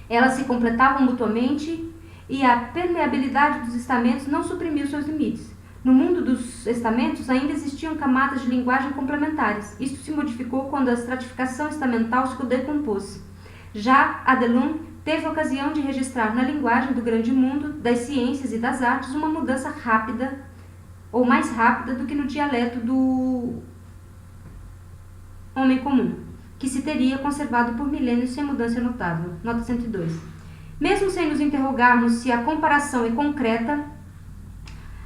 Elas se completavam mutuamente e a permeabilidade dos estamentos não suprimiu seus limites. No mundo dos estamentos ainda existiam camadas de linguagem complementares. Isto se modificou quando a estratificação estamental se decompôs. Já Adelung teve ocasião de registrar na linguagem do grande mundo, das ciências e das artes, uma mudança rápida, ou mais rápida do que no dialeto do homem comum, que se teria conservado por milênios sem mudança notável. Nota 102. Mesmo sem nos interrogarmos se a comparação é concreta,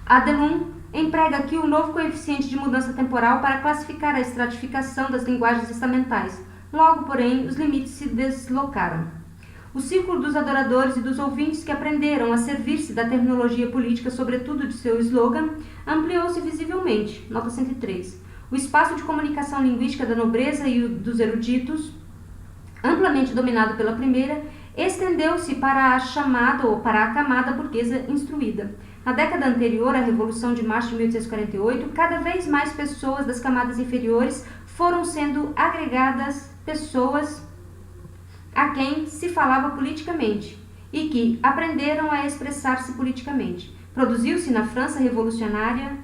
Adelung emprega aqui o novo coeficiente de mudança temporal para classificar a estratificação das linguagens estamentais. Logo, porém, os limites se deslocaram. O círculo dos adoradores e dos ouvintes que aprenderam a servir-se da terminologia política, sobretudo de seu slogan, ampliou-se visivelmente. Nota 103. O espaço de comunicação linguística da nobreza e dos eruditos, amplamente dominado pela primeira, estendeu-se para a camada burguesa instruída. Na década anterior à Revolução de Março de 1848, cada vez mais pessoas das camadas inferiores foram sendo agregadas pessoas a quem se falava politicamente e que aprenderam a expressar-se politicamente. Produziu-se na França revolucionária,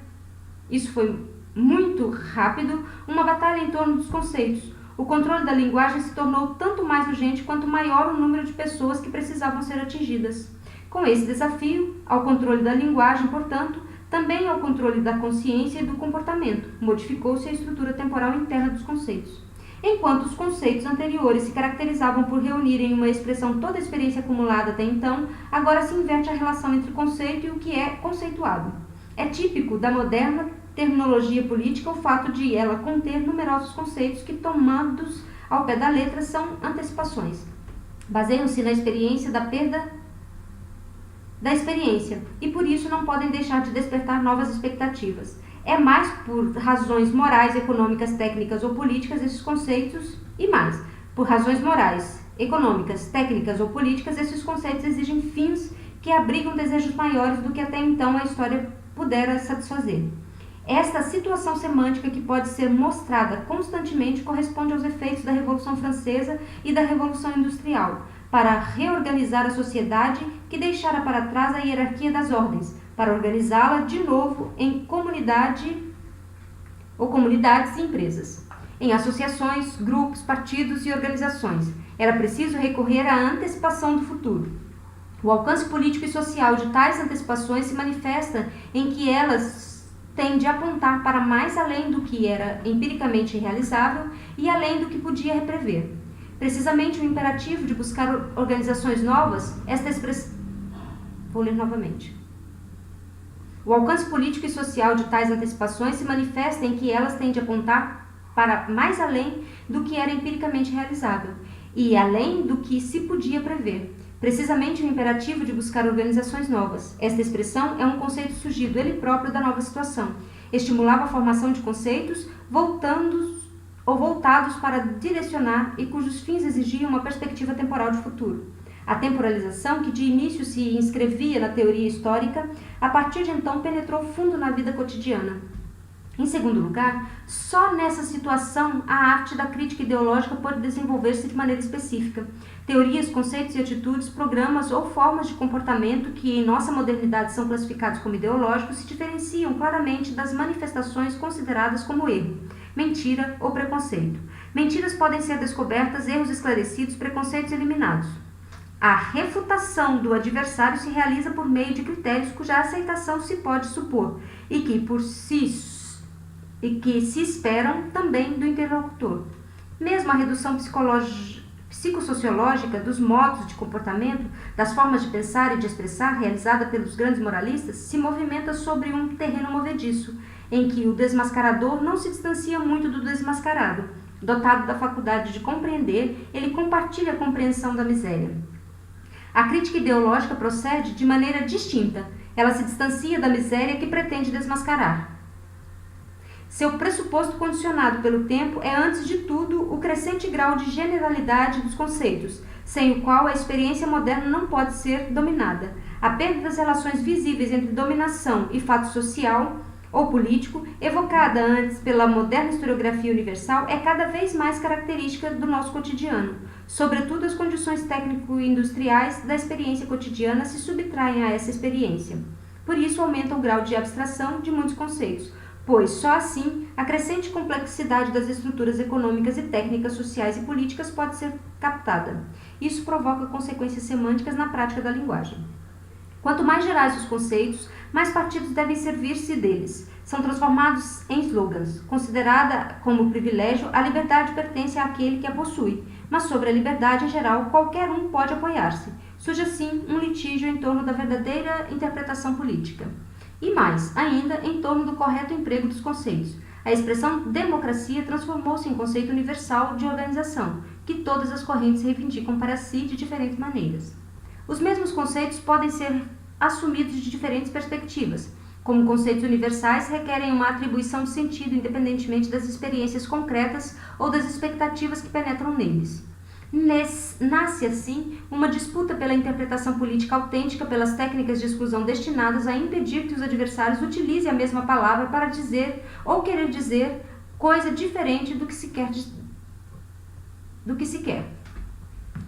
isso foi muito rápido, uma batalha em torno dos conceitos. O controle da linguagem se tornou tanto mais urgente quanto maior o número de pessoas que precisavam ser atingidas. Com esse desafio, ao controle da linguagem, portanto, também ao controle da consciência e do comportamento, modificou-se a estrutura temporal interna dos conceitos. Enquanto os conceitos anteriores se caracterizavam por reunirem em uma expressão toda a experiência acumulada até então, agora se inverte a relação entre conceito e o que é conceituado. É típico da moderna terminologia política o fato de ela conter numerosos conceitos que, tomados ao pé da letra, são antecipações. Baseiam-se na experiência da perda da experiência e por isso não podem deixar de despertar novas expectativas. É mais por razões morais, econômicas, técnicas ou políticas esses conceitos e mais. Por razões morais, econômicas, técnicas ou políticas, esses conceitos exigem fins que abrigam desejos maiores do que até então a história pudera satisfazer. Esta situação semântica que pode ser mostrada constantemente corresponde aos efeitos da Revolução Francesa e da Revolução Industrial, para reorganizar a sociedade que deixara para trás a hierarquia das ordens, para organizá-la de novo em comunidade ou comunidades e empresas, em associações, grupos, partidos e organizações. Era preciso recorrer à antecipação do futuro. O alcance político e social de tais antecipações se manifesta em que elas têm de apontar para mais além do que era empiricamente realizável e além do que podia prever. Precisamente o imperativo de buscar organizações novas, esta expressão... Vou ler novamente. O alcance político e social de tais antecipações se manifesta em que elas têm de apontar para mais além do que era empiricamente realizável e além do que se podia prever. Precisamente o imperativo de buscar organizações novas. Esta expressão é um conceito surgido ele próprio da nova situação. Estimulava a formação de conceitos voltados para direcionar e cujos fins exigiam uma perspectiva temporal de futuro. A temporalização, que de início se inscrevia na teoria histórica, a partir de então penetrou fundo na vida cotidiana. Em segundo lugar, só nessa situação a arte da crítica ideológica pode desenvolver-se de maneira específica. Teorias, conceitos e atitudes, programas ou formas de comportamento que em nossa modernidade são classificados como ideológicos se diferenciam claramente das manifestações consideradas como erro, mentira ou preconceito. Mentiras podem ser descobertas, erros esclarecidos, preconceitos eliminados. A refutação do adversário se realiza por meio de critérios cuja aceitação se pode supor e que se esperam também do interlocutor. Mesmo a redução psicossociológica dos modos de comportamento, das formas de pensar e de expressar realizada pelos grandes moralistas, se movimenta sobre um terreno movediço, em que o desmascarador não se distancia muito do desmascarado. Dotado da faculdade de compreender, ele compartilha a compreensão da miséria. A crítica ideológica procede de maneira distinta. Ela se distancia da miséria que pretende desmascarar. Seu pressuposto condicionado pelo tempo é, antes de tudo, o crescente grau de generalidade dos conceitos, sem o qual a experiência moderna não pode ser dominada. A perda das relações visíveis entre dominação e fato social ou político, evocada antes pela moderna historiografia universal, é cada vez mais característica do nosso cotidiano. Sobretudo, as condições técnico-industriais da experiência cotidiana se subtraem a essa experiência. Por isso, aumenta o grau de abstração de muitos conceitos, pois só assim a crescente complexidade das estruturas econômicas e técnicas sociais e políticas pode ser captada. Isso provoca consequências semânticas na prática da linguagem. Quanto mais gerais os conceitos, mais partidos devem servir-se deles. São transformados em slogans. Considerada como privilégio, a liberdade pertence àquele que a possui, mas sobre a liberdade em geral qualquer um pode apoiar-se. Surge assim um litígio em torno da verdadeira interpretação política. E mais, ainda, em torno do correto emprego dos conceitos. A expressão democracia transformou-se em conceito universal de organização, que todas as correntes reivindicam para si de diferentes maneiras. Os mesmos conceitos podem ser assumidos de diferentes perspectivas. Como conceitos universais, requerem uma atribuição de sentido independentemente das experiências concretas ou das expectativas que penetram neles. Nasce, assim, uma disputa pela interpretação política autêntica pelas técnicas de exclusão destinadas a impedir que os adversários utilizem a mesma palavra para dizer ou querer dizer coisa diferente do que se quer.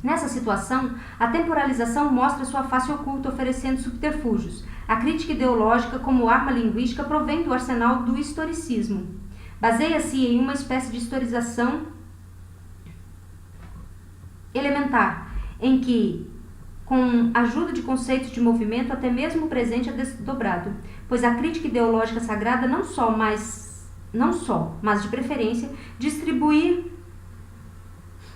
Nessa situação, a temporalização mostra sua face oculta, oferecendo subterfúgios. A crítica ideológica, como arma linguística, provém do arsenal do historicismo. Baseia-se em uma espécie de historização elementar, em que, com a ajuda de conceitos de movimento, até mesmo o presente é desdobrado, pois a crítica ideológica sagrada não só, mas de preferência,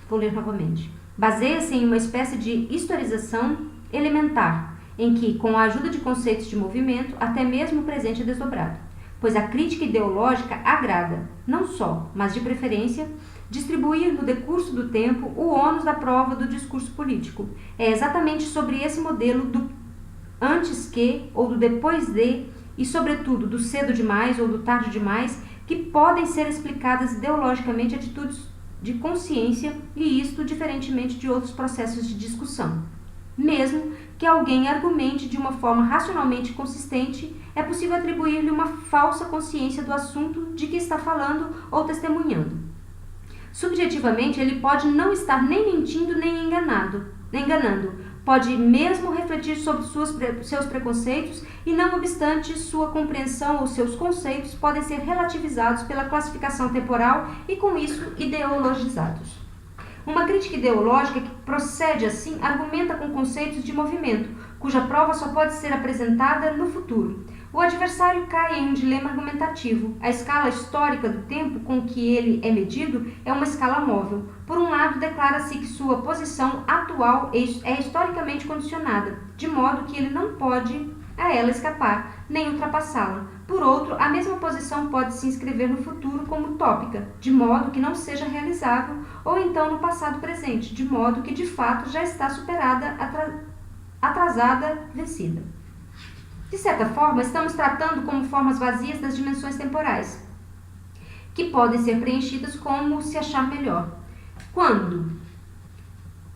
vou ler novamente. Baseia-se em uma espécie de historização elementar, em que, com a ajuda de conceitos de movimento, até mesmo o presente é desdobrado, pois a crítica ideológica agrada, não só, mas de preferência, distribuir no decurso do tempo o ônus da prova do discurso político. É exatamente sobre esse modelo do antes que ou do depois de, e sobretudo do cedo demais ou do tarde demais, que podem ser explicadas ideologicamente atitudes de consciência, e isto diferentemente de outros processos de discussão. Mesmo que alguém argumente de uma forma racionalmente consistente, é possível atribuir-lhe uma falsa consciência do assunto de que está falando ou testemunhando. Subjetivamente, ele pode não estar nem mentindo nem enganando. Pode mesmo refletir sobre seus preconceitos e, não obstante, sua compreensão ou seus conceitos podem ser relativizados pela classificação temporal e, com isso, ideologizados. Uma crítica ideológica que procede assim argumenta com conceitos de movimento, cuja prova só pode ser apresentada no futuro. O adversário cai em um dilema argumentativo. A escala histórica do tempo com que ele é medido é uma escala móvel. Por um lado, declara-se que sua posição atual é historicamente condicionada, de modo que ele não pode a ela escapar, nem ultrapassá-la. Por outro, a mesma posição pode se inscrever no futuro como utópica, de modo que não seja realizável, ou então no passado presente, de modo que de fato já está superada, atrasada, vencida. De certa forma, estamos tratando como formas vazias das dimensões temporais, que podem ser preenchidas como se achar melhor. Quando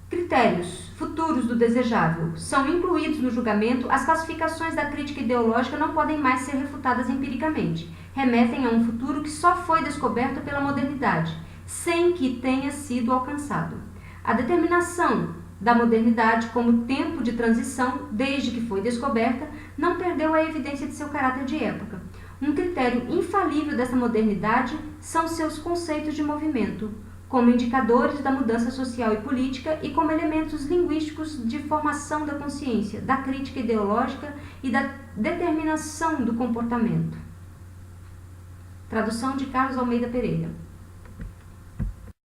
critérios futuros do desejável são incluídos no julgamento, as classificações da crítica ideológica não podem mais ser refutadas empiricamente. Remetem a um futuro que só foi descoberto pela modernidade, sem que tenha sido alcançado. A determinação da modernidade como tempo de transição, desde que foi descoberta, não perdeu a evidência de seu caráter de época. Um critério infalível dessa modernidade são seus conceitos de movimento, como indicadores da mudança social e política e como elementos linguísticos de formação da consciência, da crítica ideológica e da determinação do comportamento. Tradução de Carlos Almeida Pereira.